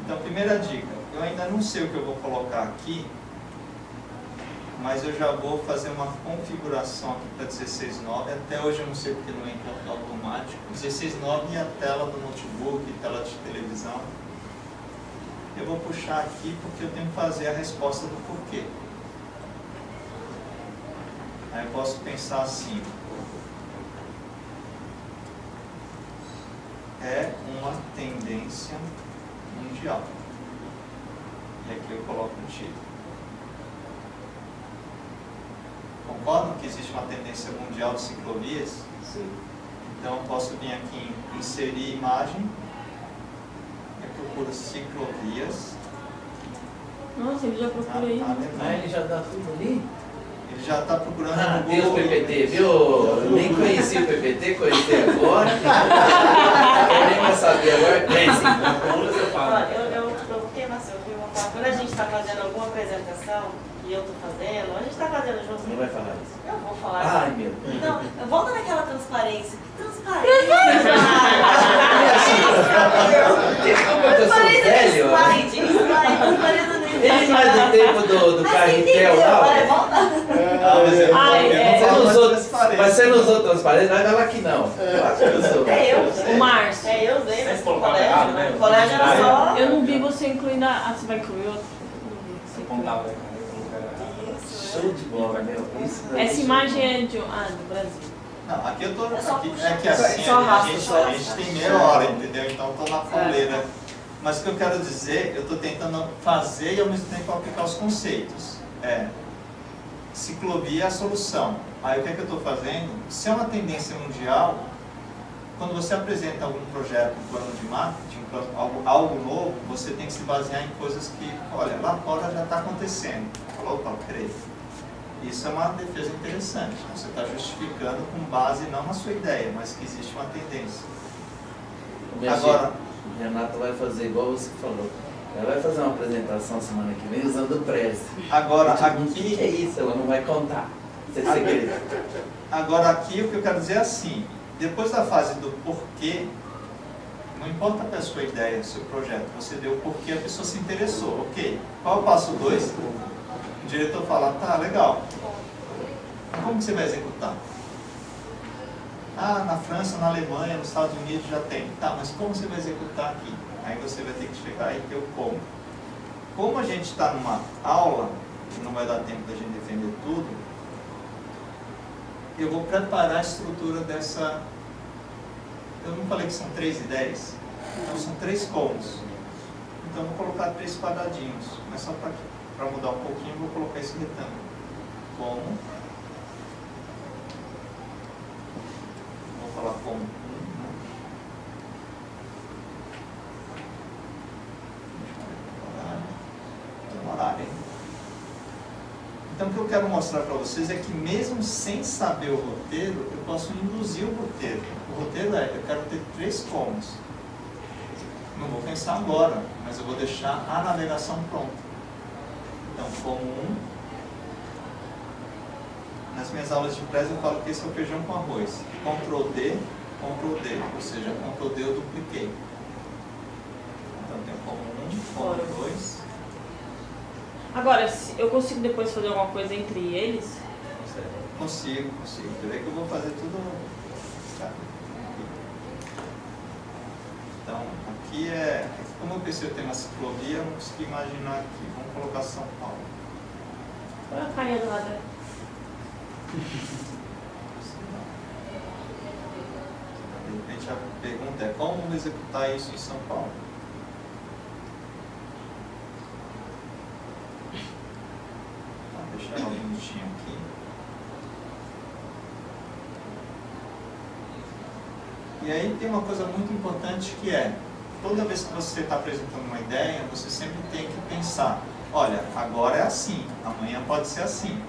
Então, primeira dica. Eu ainda não sei o que eu vou colocar aqui, mas eu já vou fazer uma configuração aqui para 16.9. Até hoje eu não sei porque não entra automático. 16.9 e a tela do notebook, tela de televisão. Eu vou puxar aqui porque eu tenho que fazer a resposta do porquê. Aí eu posso pensar assim. É uma tendência mundial. E aqui eu coloco um título. Concordam que existe uma tendência mundial de ciclovias? Sim. Então eu posso vir aqui em inserir imagem. Eu procuro ciclovias. Nossa, ele já procura aí. Ah, ele já dá tudo ali? Ele já está procurando Ah, no Deus, Google. PPT, viu? Eu nem conheci o PPT, conheci agora. Eu nem vai saber agora. Cresce. Olha, eu provoquei, Marcelo, eu vou falar. Quando a gente está fazendo alguma apresentação, e eu estou fazendo, a gente está fazendo junto. Não vai falar isso. Eu vou falar. Ai, meu Deus. Não, volta naquela transparência. Que transparência! Desculpa que eu sou velho. Ele não é do tempo do Carretel lá? Mas você não usou transparência? Vai falar que não. Eu acho que eu sou. O Márcio. Eu usei, mas no colocaram colégio, errado, né? né? No colégio era só... Eu não vi você incluindo a... Ah, você vai incluir outro? Você contava, né? Show de bola, meu. Isso daí. Essa imagem é de... Ah, do Brasil. Não, aqui eu tô. É só Aqui, puxar. é que assim, Só arrasta, a gente tem meia hora, entendeu? Então eu tô na coleira. Mas o que eu quero dizer, eu estou tentando fazer e ao mesmo tempo aplicar os conceitos. Ciclovia é a solução. Aí o que é que eu estou fazendo? Se é uma tendência mundial, quando você apresenta algum projeto, um plano de marketing, algo novo, você tem que se basear em coisas que, olha, lá fora já está acontecendo. Falou, opa, peraí. Isso é uma defesa interessante. Você está justificando com base não na sua ideia, mas que existe uma tendência. Agora, o Renato vai fazer igual você falou. Ela vai fazer uma apresentação semana que vem usando o Prezi. Agora, O que é isso? Ela não vai contar. Isso é segredo. Agora aqui o que eu quero dizer é assim, depois da fase do porquê, não importa a sua ideia, o seu projeto, você deu o porquê, a pessoa se interessou, ok. Qual é o passo 2? O diretor fala, tá, legal. Como que você vai executar? Ah, na França, na Alemanha, nos Estados Unidos já tem. Tá, mas como você vai executar aqui? Aí você vai ter que chegar e ter o como. Como a gente está numa aula, que não vai dar tempo da gente defender tudo, eu vou preparar a estrutura dessa... Eu não falei que são 3 ideias? Então são 3 comos. Então eu vou colocar 3 quadradinhos. Mas só para mudar um pouquinho, eu vou colocar esse retângulo. Como. Vou falar como. Demorar, hein? Então o que eu quero mostrar para vocês é que mesmo sem saber o roteiro, eu posso induzir o roteiro. O roteiro eu quero ter 3 comos. Não vou pensar agora, mas eu vou deixar a navegação pronta. Então, como 1. Nas minhas aulas de Prezi eu falo que esse é o feijão com arroz. Ctrl D, ou seja, Ctrl D eu dupliquei. Então tem como 1, como 2. Agora, eu consigo depois fazer alguma coisa entre eles? Consigo. Você vê que eu vou fazer tudo Tá? Então, aqui é... Como eu pensei o tema ciclovia, eu não consegui imaginar aqui. Vamos colocar São Paulo. Olha a carinha do lado. De repente a pergunta é como executar isso em São Paulo? Vou deixar ela bonitinha aqui. E aí tem uma coisa muito importante que é, toda vez que você está apresentando uma ideia, você sempre tem que pensar, olha, agora é assim, amanhã pode ser assim.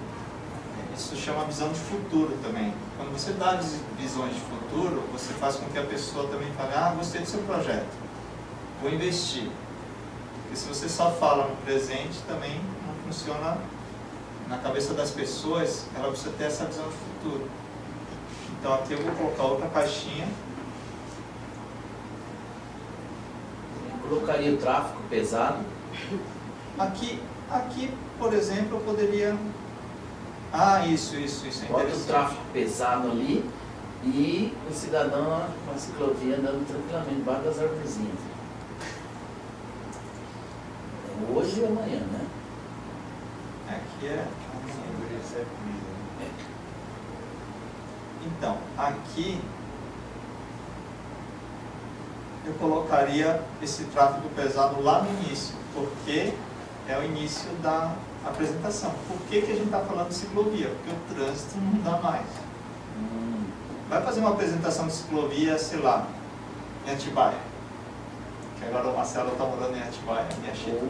Isso chama visão de futuro também. Quando você dá visões de futuro, você faz com que a pessoa também fale, ah, gostei do seu projeto, vou investir. Porque se você só fala no presente, também não funciona na cabeça das pessoas, ela precisa ter essa visão de futuro. Então aqui eu vou colocar outra caixinha. Colocaria o tráfego pesado. Aqui, por exemplo, eu poderia... Ah, isso é interessante. Bota o tráfego pesado ali e o cidadão com a ciclovia andando tranquilamente debaixo das arvorezinhas. Hoje e amanhã, né? Aqui é... Então, aqui eu colocaria esse tráfego pesado lá no início, porque é o início da apresentação. Por que que a gente está falando de ciclovia? Porque o trânsito não dá mais. Vai fazer uma apresentação de ciclovia, sei lá, em Atibaia. Que agora o Marcelo está morando em Atibaia, minha Chica.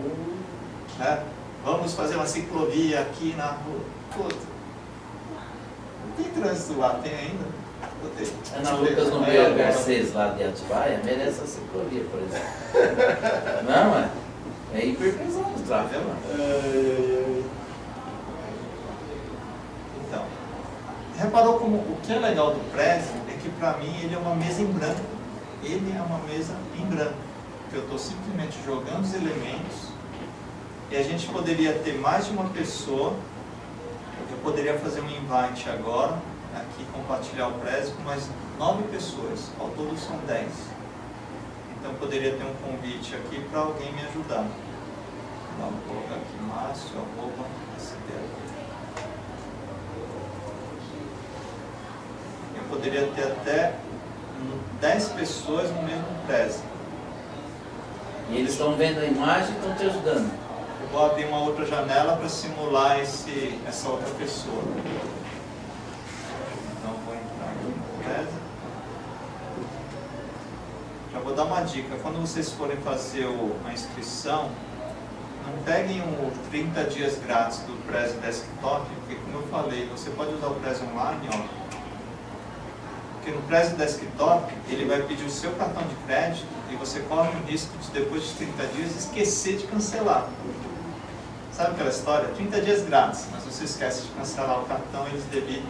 Né? Vamos fazer uma ciclovia aqui na rua. Puta. Não tem trânsito lá, tem ainda? Ana Lucas no meio Garcês lá de Atibaia merece a ciclovia, por exemplo. Não, é hiper pesado o tráfego. Então, reparou como o que é legal do Prezi é que para mim ele é uma mesa em branco. Ele é uma mesa em branco. Que eu estou simplesmente jogando os elementos e a gente poderia ter mais de uma pessoa. Eu poderia fazer um invite agora, aqui compartilhar o Prezi com mais 9 pessoas. Ao todo são 10. Então eu poderia ter um convite aqui para alguém me ajudar. Vou colocar aqui Márcio, eu poderia ter até 10 pessoas no mesmo Prezi. E eles estão vendo a imagem e estão te ajudando. Eu vou abrir uma outra janela para simular essa outra pessoa. Então vou entrar aqui no Prezi. Já vou dar uma dica. Quando vocês forem fazer a inscrição, não peguem o 30 dias grátis do Prezi Desktop, porque como eu falei, você pode usar o Prezi Online, ó. Porque no Prezi Desktop, ele vai pedir o seu cartão de crédito e você corre o risco de, depois de 30 dias, esquecer de cancelar. Sabe aquela história? 30 dias grátis, mas você esquece de cancelar o cartão, eles debitam,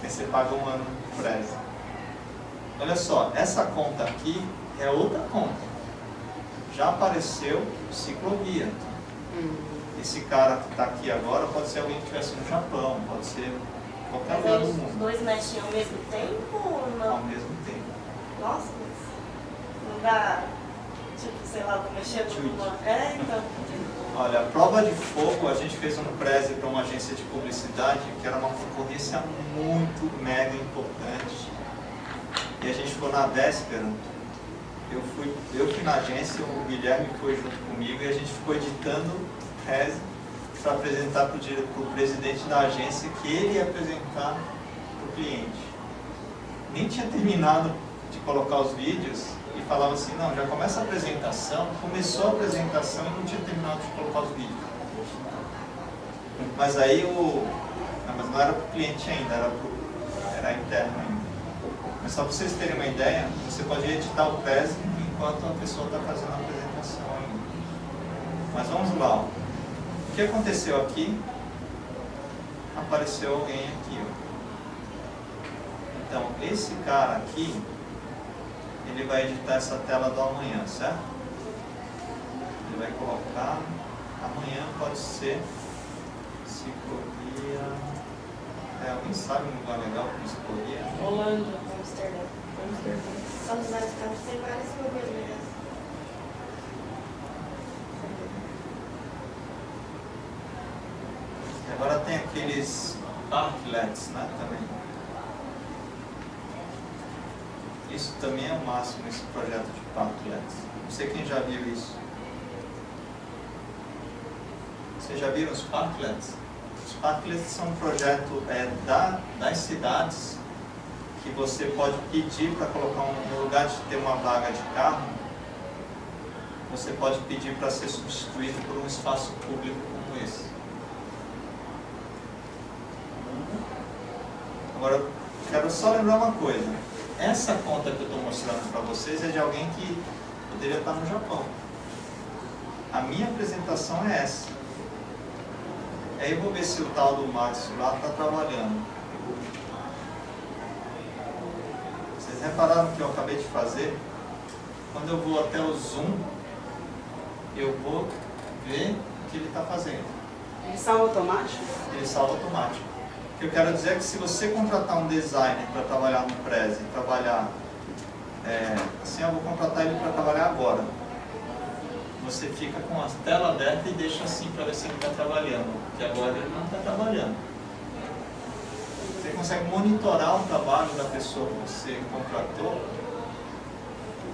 e você paga um ano no Prezi. Olha só, essa conta aqui é outra conta. Já apareceu ciclovia. Esse cara que está aqui agora pode ser alguém que estivesse no Japão, pode ser qualquer lugar do Mas os mundo. dois mexem ao mesmo tempo ou não? Ao mesmo tempo. Nossa, mas não dá, tipo, sei lá, vou mexer numa... Então... Olha, a prova de fogo, a gente fez um Prezi para uma agência de publicidade, que era uma concorrência muito mega importante. E a gente ficou na véspera. Eu fui na agência, o Guilherme foi junto comigo e a gente ficou editando o Prezi para apresentar para o presidente da agência, que ele ia apresentar para o cliente. Nem tinha terminado de colocar os vídeos e falava assim, não, já começa a apresentação. Começou a apresentação e não tinha terminado de colocar os vídeos. Mas aí mas não era para o cliente ainda, era interno ainda. Mas só para vocês terem uma ideia, você pode editar o Prezi enquanto a pessoa está fazendo a apresentação ainda. Mas vamos lá. Ó. O que aconteceu aqui? Apareceu alguém aqui. Ó. Então, esse cara aqui, ele vai editar essa tela do amanhã, certo? Ele vai colocar, amanhã pode ser ciclovia... alguém sabe um lugar legal para ciclovia? Holanda. Amsterdã. Só nos vários campos tem várias ciclovias. Agora tem aqueles parklets, né, também. Isso também é o máximo, esse projeto de parklets. Não sei quem já viu isso. Vocês já viram os parklets? Os parklets são um projeto das cidades que você pode pedir para colocar no lugar de ter uma vaga de carro, você pode pedir para ser substituído por um espaço público como esse. Agora, eu quero só lembrar uma coisa. Essa conta que eu estou mostrando para vocês é de alguém que poderia estar no Japão. A minha apresentação é essa. Aí eu vou ver se o tal do Márcio lá está trabalhando. Vocês repararam o que eu acabei de fazer? Quando eu vou até o Zoom, eu vou ver o que ele está fazendo. Ele salva automático? Ele salva automático. O que eu quero dizer é que se você contratar um designer para trabalhar no Prezi, assim, eu vou contratar ele para trabalhar agora. Você fica com a tela aberta e deixa assim para ver se ele está trabalhando, porque agora ele não está trabalhando. Você consegue monitorar o trabalho da pessoa que você contratou.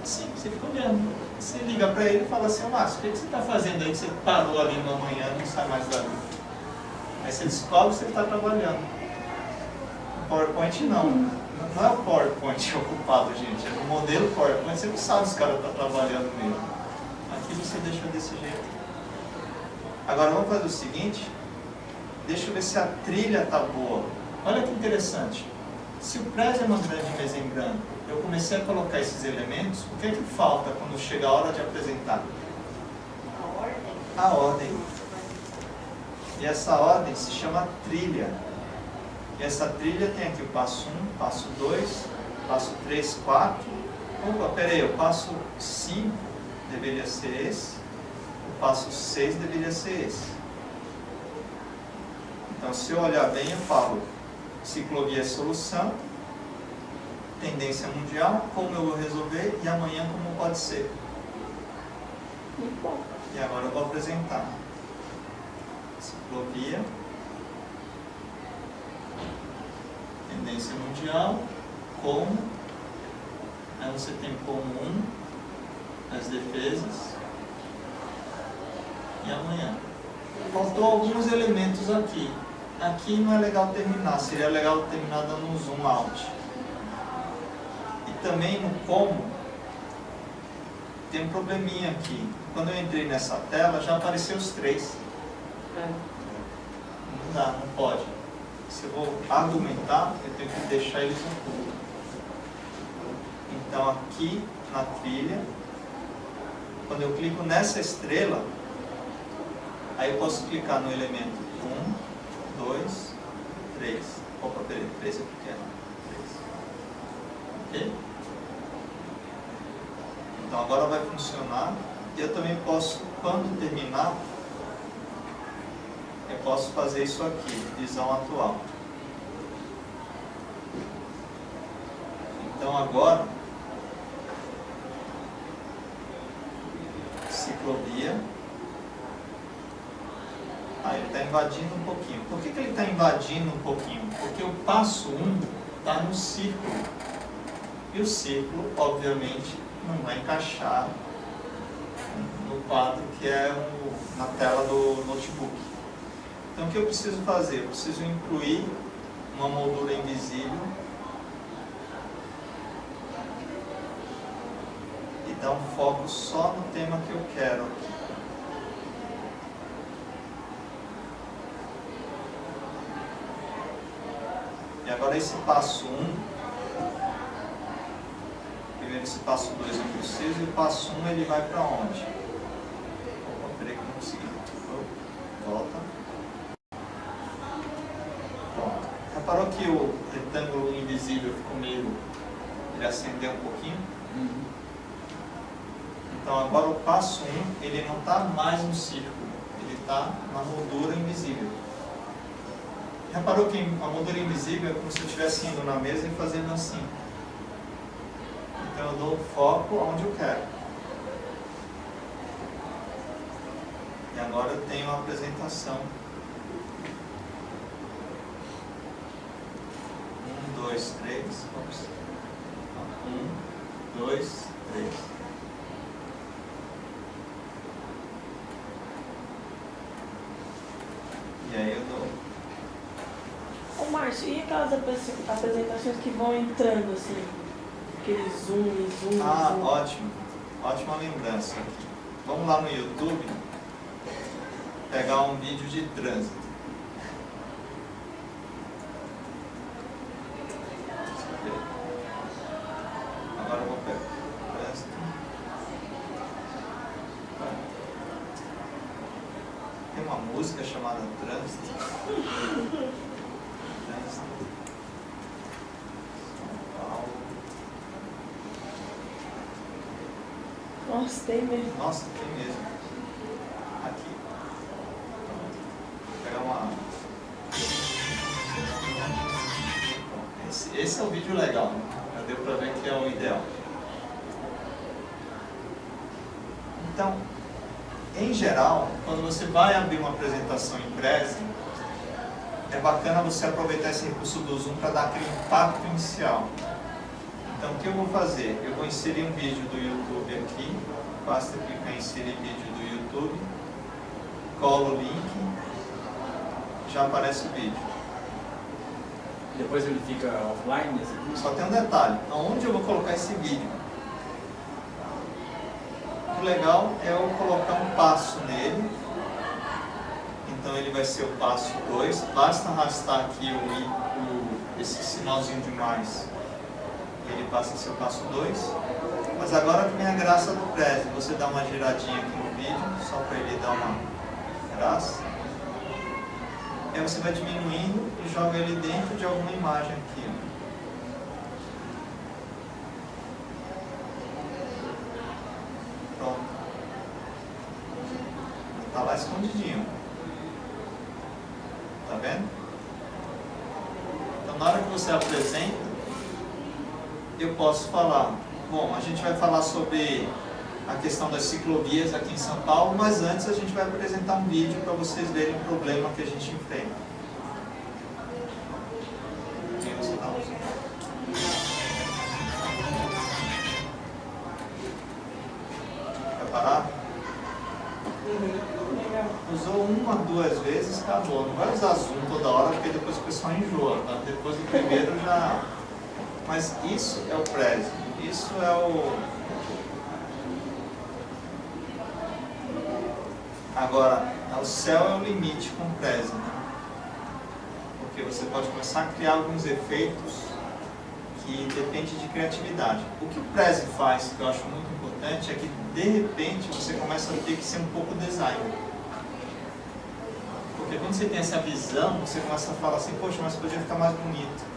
Sim, você fica olhando. Você liga para ele e fala assim: Márcio, o que você está fazendo aí que você parou ali uma manhã e não sai mais dali? Aí você descobre se ele está trabalhando. No PowerPoint não. Não é o PowerPoint ocupado, gente. É no modelo PowerPoint, você não sabe se o cara está trabalhando mesmo. Aqui você deixa desse jeito. Agora vamos fazer o seguinte. Deixa eu ver se a trilha está boa. Olha que interessante. Se o Prezi é uma grande mesa em branco, eu comecei a colocar esses elementos, o que é que falta quando chega a hora de apresentar? A ordem. A ordem. E essa ordem se chama trilha. E essa trilha tem aqui o passo 1, passo 2, passo 3, 4. Opa, peraí, o passo 5 deveria ser esse. O passo 6 deveria ser esse. Então, se eu olhar bem, eu falo ciclovia é solução, tendência mundial, como eu vou resolver e amanhã como pode ser. Muito bom. E agora eu vou apresentar. Ciclovia, tendência mundial, como, aí você tem como 1, as defesas, e amanhã. Faltou alguns elementos aqui. Aqui não é legal terminar, seria legal terminar dando um zoom out. E também no como, tem um probleminha aqui. Quando eu entrei nessa tela, já apareceu os 3. Não dá, não pode. Se eu vou argumentar, eu tenho que deixar eles ocultos. Então aqui na trilha, quando eu clico nessa estrela, aí eu posso clicar no elemento 1, 2, 3. Opa, peraí, 3 é pequeno. 3. Ok? Então agora vai funcionar. E eu também posso, quando terminar, eu posso fazer isso aqui, visão atual. Então agora, ciclovia. Ele está invadindo um pouquinho. Por que ele está invadindo um pouquinho? Porque o passo 1 está no círculo. E o círculo, obviamente, não vai encaixar no quadro que é na tela do notebook. Então o que eu preciso fazer? Eu preciso incluir uma moldura invisível e dar um foco só no tema que eu quero aqui. E agora esse passo 1, primeiro esse passo 2 eu preciso, e o passo 1 ele vai para onde? Opa, peraí que eu não consegui. Volta. Pronto. Reparou que o retângulo invisível ficou meio... ele acendeu um pouquinho? Então agora o passo 1, ele não está mais no círculo, ele está na moldura invisível. Reparou que a moldura invisível é como se eu estivesse indo na mesa e fazendo assim. Então eu dou foco onde eu quero. E agora eu tenho a apresentação. 1, 2, 3. 1, 2, 3. E aí eu dou. Ô Márcio, e aquelas apresentações que vão entrando assim? Aquele zoom e zoom. Ah, zoom. ótimo. Ótima lembrança. Vamos lá no YouTube pegar um vídeo de trânsito. Agora eu vou pegar trânsito. Tem uma música chamada Trânsito. Trânsito. São Paulo. Nossa, tem mesmo. Nossa, tem mesmo. Aqui. Vou pegar uma. Esse é o vídeo legal, né? Já deu pra ver que é o ideal. Então, em geral, quando você vai abrir uma apresentação em Prezi, é bacana você aproveitar esse recurso do Zoom para dar aquele impacto inicial. Então, o que eu vou fazer? Eu vou inserir um vídeo do YouTube aqui, basta clicar em inserir vídeo do YouTube, colo o link, já aparece o vídeo. Depois ele fica offline nesse vídeo? Só tem um detalhe, aonde eu vou colocar esse vídeo? O legal é eu colocar um passo nele, então ele vai ser o passo 2, basta arrastar aqui esse sinalzinho de mais, ele passa a ser o passo 2, mas agora que vem a graça do Prezi, você dá uma giradinha aqui no vídeo, só para ele dar uma graça, aí você vai diminuindo e joga ele dentro de alguma imagem aqui. Pronto. Está lá escondidinho. Tá vendo? Então na hora que você apresenta, eu posso falar, bom, a gente vai falar sobre a questão das ciclovias aqui em São Paulo, mas antes a gente vai apresentar um vídeo para vocês verem o problema que a gente enfrenta. E você dá um zoom. Quer parar? Usou uma, duas vezes, acabou. Não vai usar zoom toda hora, porque depois o pessoal enjoa. Tá? Depois do primeiro já... Mas isso é o Prezi. Isso é o... Agora, o céu é o limite com o Prezi, né? Porque você pode começar a criar alguns efeitos que depende de criatividade. O que o Prezi faz, que eu acho muito importante, é que de repente você começa a ter que ser um pouco designer. Porque quando você tem essa visão, você começa a falar assim, poxa, mas podia ficar mais bonito.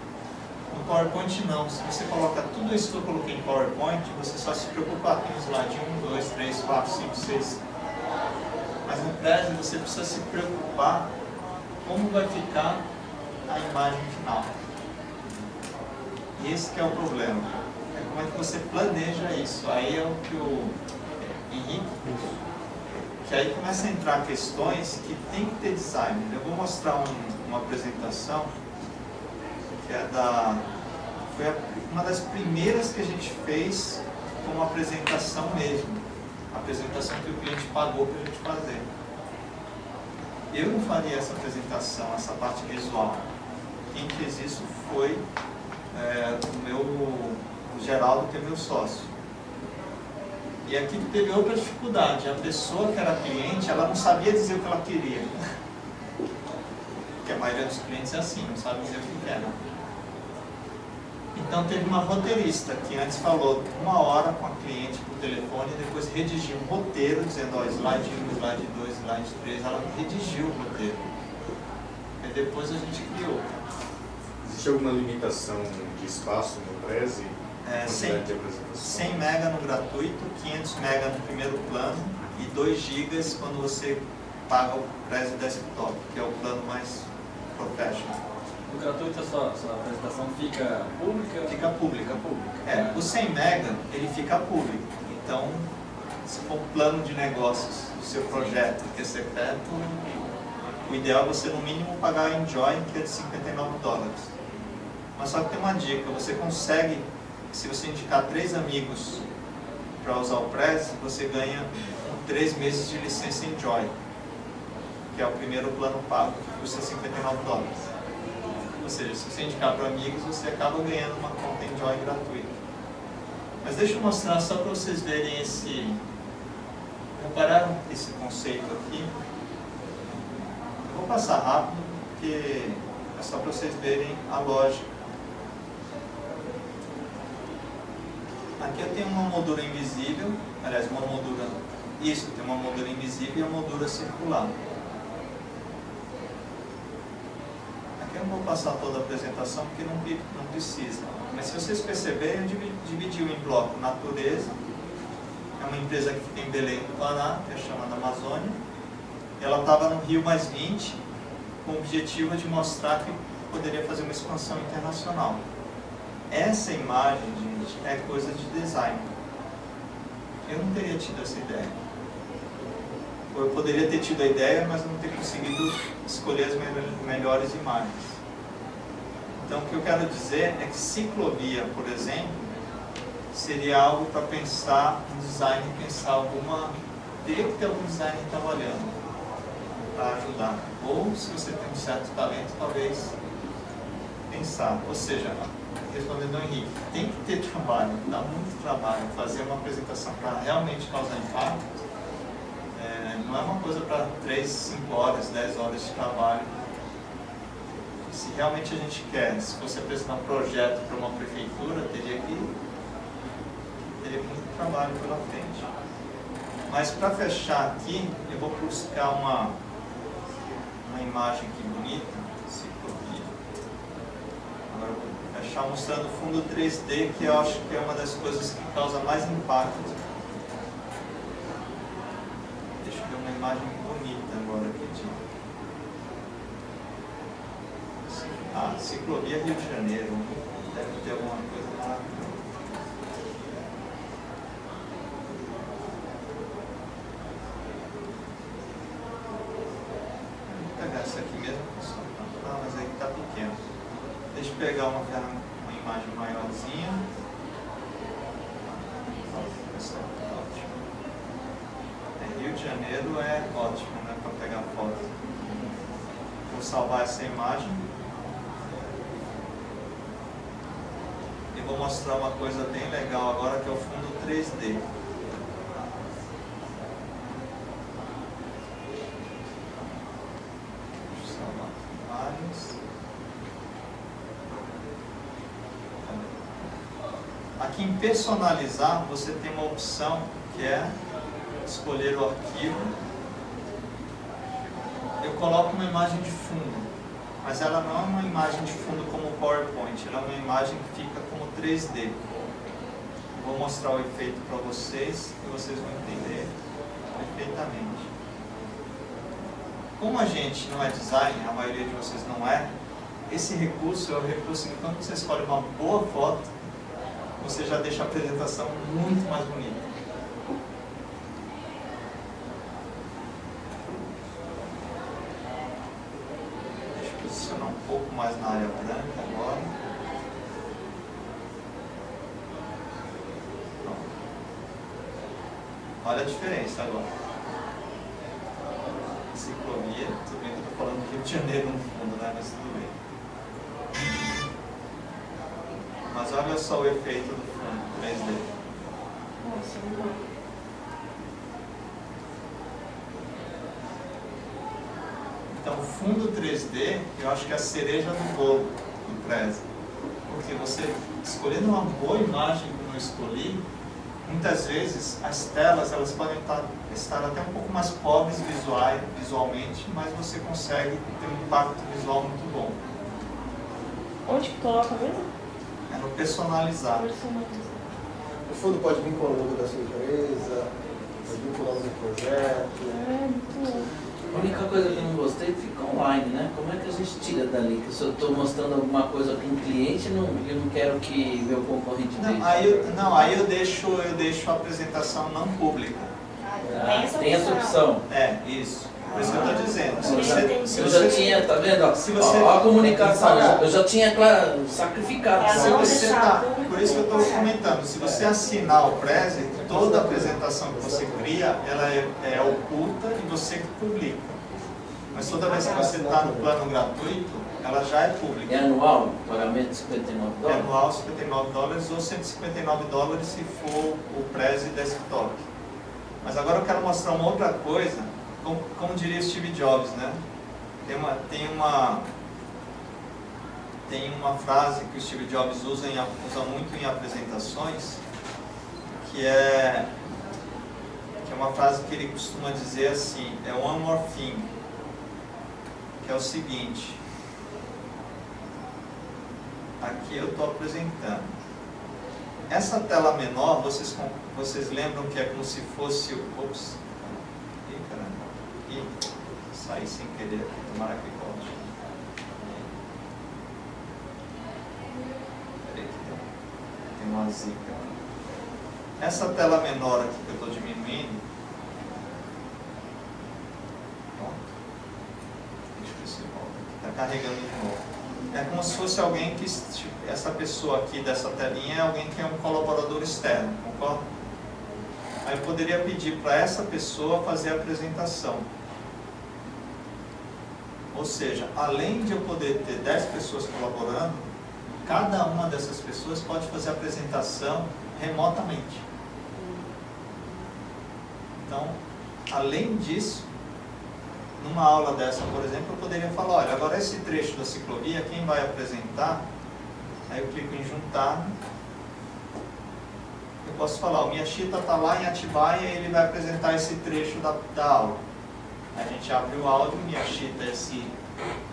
No PowerPoint não, se você coloca tudo isso que eu coloquei em PowerPoint, você só se preocupa com o slide 1, 2, 3, 4, 5, 6. Mas no Prezi você precisa se preocupar como vai ficar a imagem final. E esse que é o problema. É como é que você planeja isso. Aí é o que o Henrique, que aí começa a entrar questões que tem que ter design. Eu vou mostrar uma apresentação que é foi uma das primeiras que a gente fez como apresentação mesmo. A apresentação que o cliente pagou para a gente fazer. Eu não faria essa apresentação, essa parte visual. Quem fez isso foi o Geraldo, que é meu sócio. E aqui teve outra dificuldade. A pessoa que era cliente, ela não sabia dizer o que ela queria. Porque a maioria dos clientes é assim, não sabe dizer o que quer. Então teve uma roteirista que antes falou 1 hora com a cliente por telefone e depois redigiu um roteiro dizendo, ó, slide 1, slide 2, slide 3, ela redigiu o roteiro. E depois a gente criou. Existe alguma limitação de espaço no Prezi? 100 MB no gratuito, 500 MB no primeiro plano e 2 GB quando você paga o Prezi Desktop, que é o plano mais professional. No gratuito a sua apresentação fica pública? Fica pública. O 100 mega, ele fica público. Então, se for um plano de negócios do seu projeto quer ser feito, o ideal é você no mínimo pagar a Enjoy, que é de $59. Mas só que tem uma dica, você consegue, se você indicar 3 amigos para usar o Prezi, você ganha 3 meses de licença Enjoy, que é o primeiro plano pago, que custa $59. Ou seja, se você indicar para amigos, você acaba ganhando uma conta Enjoy gratuita. Mas deixa eu mostrar só para vocês verem esse... Repararam esse conceito aqui? Eu vou passar rápido, porque é só para vocês verem a lógica. Aqui eu tenho uma moldura invisível, aliás, uma moldura... Isso, tem uma moldura invisível e a moldura circular. Aqui eu não vou passar toda a apresentação, porque não precisa. Mas se vocês perceberem, eu dividi em bloco natureza. É uma empresa que fica em Belém do Pará, que é chamada Amazônia. Ela estava no Rio mais 20, com o objetivo de mostrar que poderia fazer uma expansão internacional. Essa imagem, gente, é coisa de design. Eu não teria tido essa ideia. Eu poderia ter tido a ideia, mas não ter conseguido escolher as melhores imagens. Então, o que eu quero dizer é que ciclovia, por exemplo, seria algo para pensar um design, pensar alguma... Teria que ter algum designer trabalhando para ajudar. Ou, se você tem um certo talento, talvez pensar. Ou seja, respondendo ao Henrique, tem que ter trabalho, dá muito trabalho. Fazer uma apresentação para realmente causar impacto não é uma coisa para 3, 5 horas, 10 horas de trabalho. Se realmente a gente quer, se fosse apresentar um projeto para uma prefeitura, teria muito trabalho pela frente. Mas para fechar aqui, eu vou buscar uma imagem aqui bonita, ciclovia. Agora eu vou fechar mostrando o fundo 3D, que eu acho que é uma das coisas que causa mais impacto. Deixa eu ver uma imagem bonita agora aqui de... ciclovia Rio de Janeiro. Deve ter alguma coisa lá. Vou pegar essa aqui mesmo, mas aí está pequeno. Deixa eu pegar uma imagem maiorzinha. Essa é ótima. Rio de Janeiro é ótimo, né, para pegar foto. Vou salvar essa imagem. E vou mostrar uma coisa bem legal agora, que é o fundo 3D. Deixa eu salvar imagens. Aqui em personalizar, você tem uma opção que é escolher o arquivo. Eu coloco uma imagem de fundo, mas ela não é uma imagem de fundo como o PowerPoint, ela é uma imagem que fica como 3D. Vou mostrar o efeito para vocês e vocês vão entender perfeitamente. Como a gente não é design, a maioria de vocês não é, esse recurso é o recurso que quando você escolhe uma boa foto, você já deixa a apresentação muito mais bonita. Posicionar um pouco mais na área branca agora. Pronto. Olha a diferença agora. Ciclovia, tudo bem que eu estou falando do Rio de Janeiro no fundo, né? Mas tudo bem. Mas olha só o efeito do fundo 3D. Nossa, não. Então, o fundo 3D, eu acho que é a cereja do bolo do Prezi. Porque você, escolhendo uma boa imagem como eu escolhi, muitas vezes as telas elas podem estar até um pouco mais pobres visualmente, mas você consegue ter um impacto visual muito bom. Onde que coloca mesmo? É no personalizar. O fundo pode vir com o logo da sua empresa, pode vir com o nome do projeto. É, muito bom. A única coisa que eu não gostei fica online, né? Como é que a gente tira dali? Que se eu estou mostrando alguma coisa para um cliente, eu não quero que meu concorrente veja. Aí eu deixo a apresentação não pública. Tem essa opção. É, isso. Por isso que eu estou dizendo. Eu já tinha, tá vendo? Ó, a comunicação, eu já tinha sacrificado. Por isso que eu estou comentando. Se você assinar o Prezi, toda apresentação que você cria, ela é oculta e você que publica. Mas toda vez que você está no plano gratuito, ela já é pública. É anual? Pagamento de $59? É anual, $59 ou $159 se for o Prezi desktop. Mas agora eu quero mostrar uma outra coisa, como diria Steve Jobs, né? Tem uma frase que o Steve Jobs usa muito em apresentações, que é uma frase que ele costuma dizer assim, é one more thing, que é o seguinte, aqui eu estou apresentando. Essa tela menor, vocês lembram que é como se fosse o... Ops! Ih, caramba! Ih, saí sem querer aqui, tomara que volte. Peraí que tem uma zica. Essa tela menor aqui que eu estou diminuindo, pronto. Deixa eu ver se volta aqui. Está carregando de novo. É como se fosse alguém que, essa pessoa aqui dessa telinha é alguém que é um colaborador externo, concorda? Aí eu poderia pedir para essa pessoa fazer a apresentação. Ou seja, além de eu poder ter 10 pessoas colaborando, cada uma dessas pessoas pode fazer a apresentação remotamente. Então, além disso, numa aula dessa, por exemplo, eu poderia falar, olha, agora esse trecho da ciclovia, quem vai apresentar, aí eu clico em juntar, eu posso falar, o Miyashita está lá em Atibaia e ele vai apresentar esse trecho da aula. A gente abre o áudio, Miyashita é esse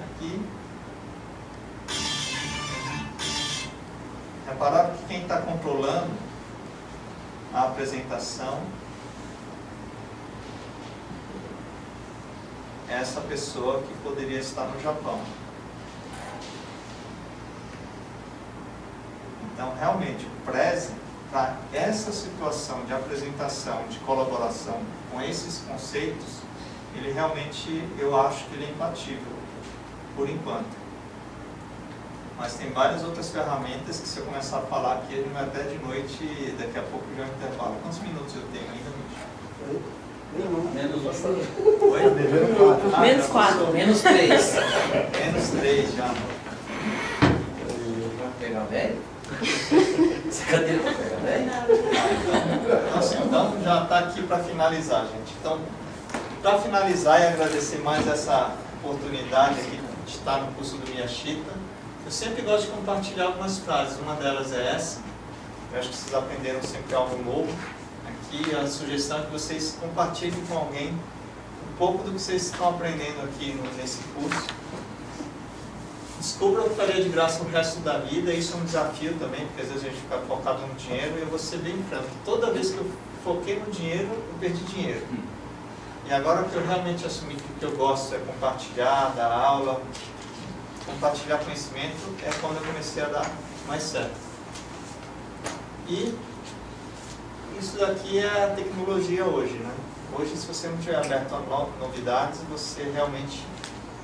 aqui. Repararam que quem está controlando a apresentação é essa pessoa que poderia estar no Japão. Então, realmente, o Prezi, para essa situação de apresentação, de colaboração com esses conceitos, ele realmente, eu acho que ele é imbatível, por enquanto. Mas tem várias outras ferramentas que se eu começar a falar aqui, ele vai até de noite e daqui a pouco já é um intervalo. Quantos minutos eu tenho ainda, Mitch? Menos bastante. Oi? Menos 4. Menos 3. Menos 3 já. Vai pegar velho? Essa cadeira vai pegar velho? Então já está aqui para finalizar, gente. Então, para finalizar e agradecer mais essa oportunidade aqui de estar no curso do Miyashita, eu sempre gosto de compartilhar algumas frases. Uma delas é essa. Eu acho que vocês aprenderam sempre algo novo. Aqui a sugestão é que vocês compartilhem com alguém um pouco do que vocês estão aprendendo aqui nesse curso. Descubra o que faria de graça o resto da vida. Isso é um desafio também, porque às vezes a gente fica focado no dinheiro. E eu vou ser bem franco, toda vez que eu foquei no dinheiro, eu perdi dinheiro. E agora que eu realmente assumi que o que eu gosto é compartilhar, dar aula, compartilhar conhecimento, é quando eu comecei a dar mais certo. E isso daqui é a tecnologia hoje, né? Hoje, se você não estiver aberto a novidades, você realmente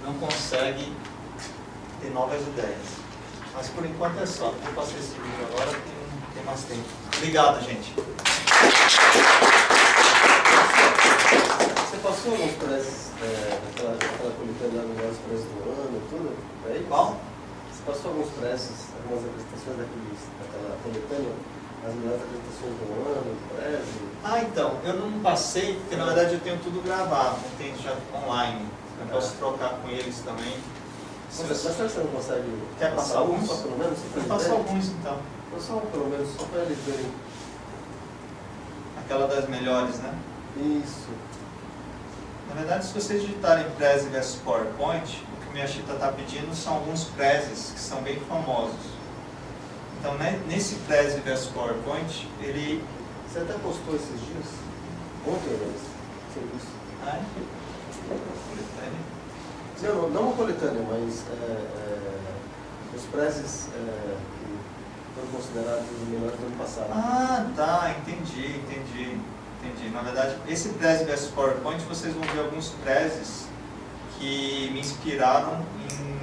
não consegue ter novas ideias. Mas por enquanto é só. Vou passar esse vídeo agora porque não tem mais tempo. Obrigado, gente. Você passou alguns preços, aquela coletânea dos preços do ano e tudo? Aí? Qual? Você passou alguns preços, algumas apresentações daquela coletânea, as melhores apresentações do ano, Prezi? Então, eu não passei, porque na verdade eu tenho tudo gravado, não tenho já online. Eu posso trocar com eles também. Mas será que você não consegue... Quer passar alguns? Só pelo menos? Eu passo alguns então. Só um pelo menos, só para eles verem. Aquela das melhores, né? Isso. Na verdade, se vocês digitarem Prezi vs PowerPoint, o que o Miyashita está pedindo são alguns Prezis que são bem famosos. Então, nesse Prezi vs PowerPoint, ele... Você até postou esses dias? Ontem, mas sem isso. Coletânea? Não uma coletânea, mas os prezes que foram considerados os melhores do ano passado. Ah, tá, entendi. Na verdade, esse Prezi versus PowerPoint, vocês vão ver alguns prezes que me inspiraram em...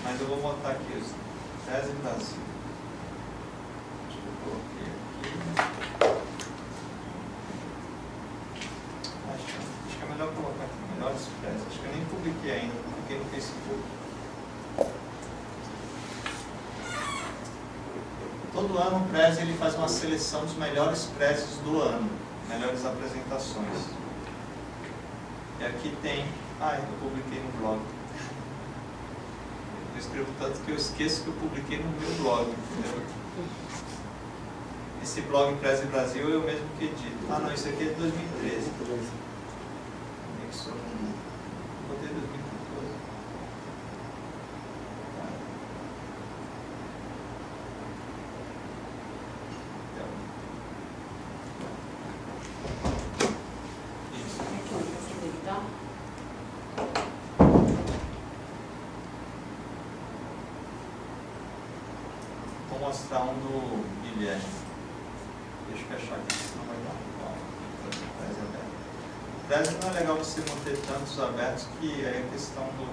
Mas eu vou botar aqui os Prezi Brasil. Acho que eu coloquei aqui. Acho que é melhor colocar aqui, melhores Prezi. Acho que eu nem publiquei ainda, publiquei no Facebook. Todo ano o Prezi ele faz uma seleção dos melhores prezes do ano, melhores apresentações. E aqui tem... Ah, eu publiquei no blog. Eu escrevo tanto que eu esqueço que eu publiquei no meu blog, entendeu? Esse blog Prezi Brasil eu mesmo que edito. Ah não, isso aqui é de 2013. Botei 2014. Vou mostrar um do Guilherme. Deixa eu fechar aqui, senão vai dar o Prezi não é legal você manter tantos abertos, que é a questão do...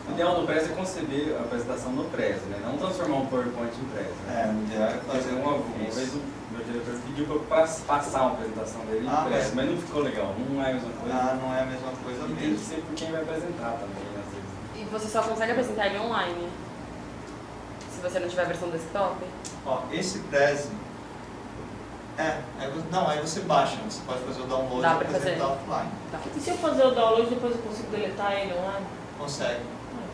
O ideal do Prezi é conceber a apresentação no Prezi, né? Não transformar um PowerPoint em Prezi. Né? O ideal é fazer uma vez o meu diretor pediu para eu passar uma apresentação dele em Prezi, mas não ficou legal, não é a mesma coisa. Não é a mesma coisa mesmo. Tem que ser por quem vai apresentar também, às vezes. E você só consegue apresentar ele online? Se você não tiver a versão desktop? Ó, esse Prezi... não, aí você baixa, você pode fazer o download e apresentar offline. Tá. E se eu fazer o download, depois eu consigo deletar ele online? Consegue,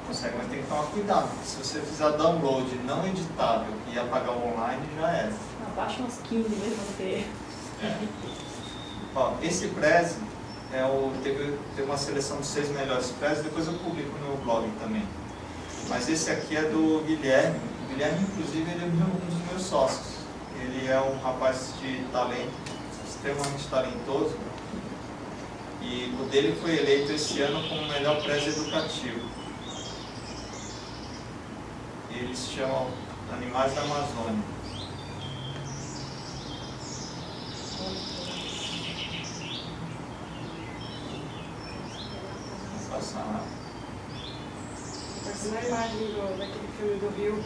mas tem que tomar cuidado, porque se você fizer download não editável e apagar o online, já era. Baixa umas 15 mesmo ter. Ó, esse Prezi teve uma seleção de 6 melhores Prezi, depois eu publico no meu blog também. Mas esse aqui é do Guilherme. O Guilherme, inclusive, ele é um dos meus sócios. Ele é um rapaz de talento, extremamente talentoso. E o dele foi eleito esse ano como o melhor Prezi educativo. Ele se chama Animais da Amazônia. Vou passar lá. Parece uma imagem daquele filme do Rio.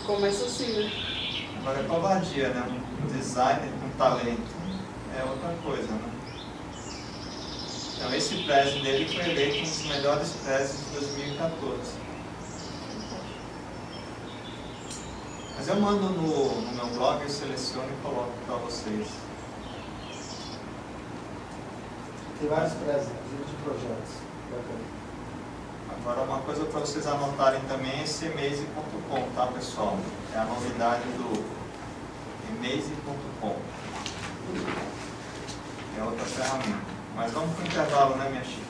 Começa assim, né? Agora é covardia, né? Um designer com talento é outra coisa, né? Então esse Prezi dele foi eleito um dos melhores Prezes de 2014. Mas eu mando no meu blog, eu seleciono e coloco para vocês. Tem vários Prezes, inclusive de projetos. Bacana. Agora uma coisa para vocês anotarem também é esse emaze.com, tá pessoal? É a novidade do emaze.com. É outra ferramenta. Mas vamos para o intervalo, né, minha Chica?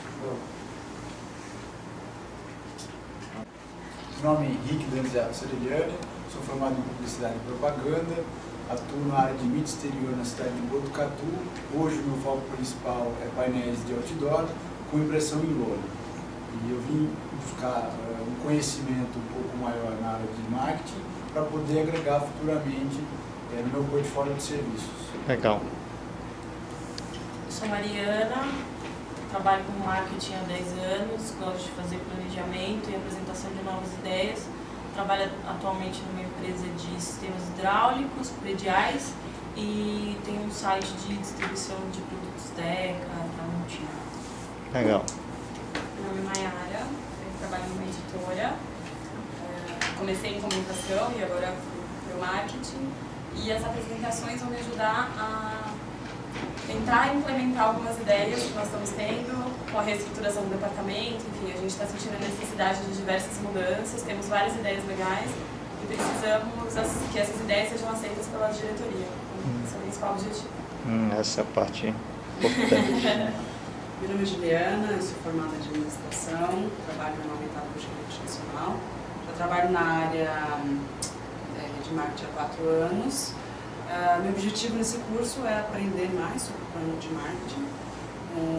Meu nome é Henrique Danziato Sereliani, sou formado em Publicidade e Propaganda, atuo na área de mídia exterior na cidade de Botucatu. Hoje o meu foco principal é painéis de outdoor com impressão em lona. E eu vim buscar um conhecimento um pouco maior na área de marketing para poder agregar futuramente no meu portfólio de serviços. Legal. Sou Mariana, trabalho com marketing há 10 anos, gosto de fazer planejamento e apresentação de novas ideias. Trabalho atualmente numa empresa de sistemas hidráulicos, prediais, e tenho um site de distribuição de produtos Deca, Tramontina. Legal. Meu nome é Mayara, eu trabalho numa editora. Comecei em comunicação e agora no marketing. E as apresentações vão me ajudar a tentar implementar algumas ideias que nós estamos tendo com a reestruturação do departamento. Enfim, a gente está sentindo a necessidade de diversas mudanças, temos várias ideias legais e precisamos que essas ideias sejam aceitas pela diretoria. Esse é o principal objetivo. Essa é a parte importante. Meu nome é Juliana, eu sou formada em administração, trabalho na Aumentado por Gerente Nacional. Eu trabalho na área de marketing há 4 anos. Meu objetivo nesse curso é aprender mais sobre o plano de marketing.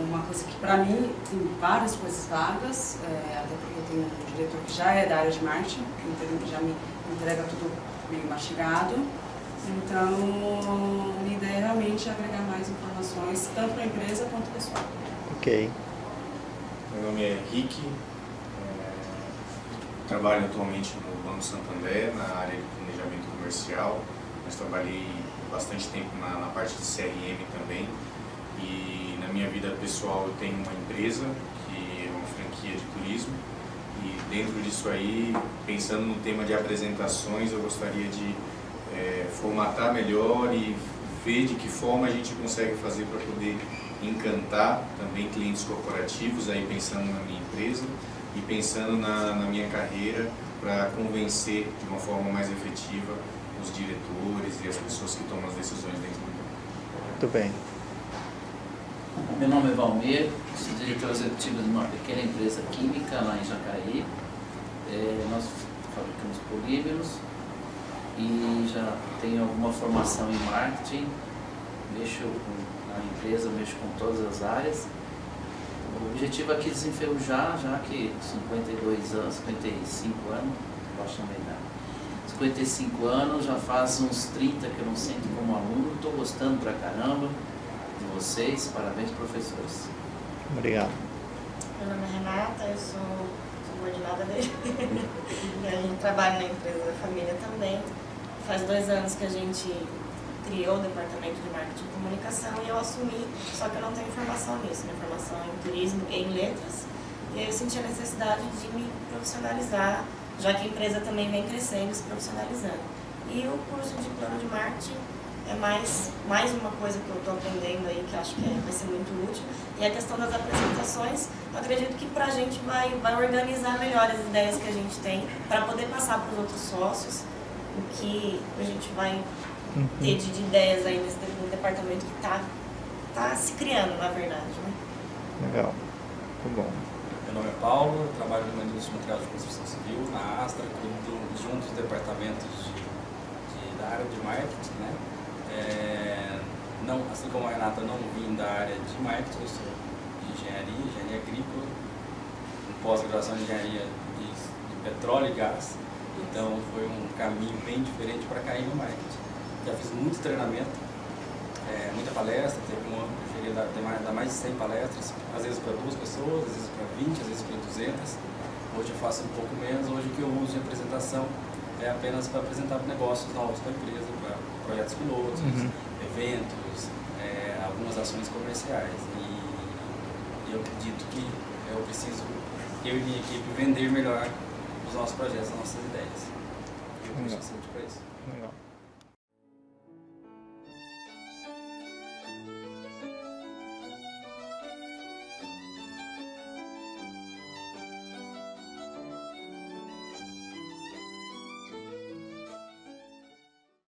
Uma coisa que para mim tem várias coisas vagas, até porque eu tenho um diretor que já é da área de marketing, que já me entrega tudo meio mastigado. Então, minha ideia é realmente agregar mais informações, tanto para a empresa quanto pessoal. Ok. Meu nome é Rick, trabalho atualmente no Banco Santander, na área de planejamento comercial, mas trabalhei bastante tempo na parte de CRM também. E na minha vida pessoal eu tenho uma empresa que é uma franquia de turismo e dentro disso aí, pensando no tema de apresentações, eu gostaria de formatar melhor e ver de que forma a gente consegue fazer para poder encantar também clientes corporativos, aí pensando na minha empresa e pensando na minha carreira para convencer de uma forma mais efetiva os diretores e as pessoas que tomam as decisões dentro do banco. Muito bem. Meu nome é Valmir, sou diretor executivo de uma pequena empresa química lá em Jacareí. Nós fabricamos polímeros e já tenho alguma formação em marketing, na empresa, mexo com todas as áreas. O objetivo aqui é desenferrujar, já que 52 anos, 55 anos, posso também dar. 55 anos, já faz uns 30 que eu não sinto como aluno, estou gostando pra caramba de vocês, parabéns professores. Obrigado. Meu nome é Renata, eu sou subordinada dele. A gente trabalha na empresa da família também. Faz 2 anos que a gente criou o departamento de marketing e comunicação e eu assumi, só que eu não tenho formação nisso, minha formação é em turismo e em letras. E aí eu senti a necessidade de me profissionalizar, já que a empresa também vem crescendo e se profissionalizando. E o curso de plano de marketing é mais uma coisa que eu estou aprendendo aí, que acho que vai ser muito útil. E a questão das apresentações, eu acredito que para a gente vai organizar melhor as ideias que a gente tem, para poder passar para os outros sócios o que a gente vai ter de ideias aí nesse departamento que está se criando, na verdade. Né? Legal, muito bom. Meu nome é Paulo, eu trabalho numa indústria de material de construção civil, na Astra, junto dos departamentos da área de marketing, né? Não, assim como a Renata, não vim da área de marketing, eu sou de engenharia agrícola, com pós-graduação em engenharia de petróleo e gás, então foi um caminho bem diferente para cair no marketing. Já fiz muito treinamento, muita palestra, teve um ano que eu cheguei a dar mais de 100 palestras, às vezes para 2 pessoas, às vezes para 20, às vezes para 200. Hoje eu faço um pouco menos, hoje o que eu uso de apresentação é apenas para apresentar negócios novos para a empresa, para projetos pilotos, eventos, algumas ações comerciais. E eu acredito que eu preciso, eu e minha equipe, vender melhor os nossos projetos, as nossas ideias. Eu preciso para isso. Legal.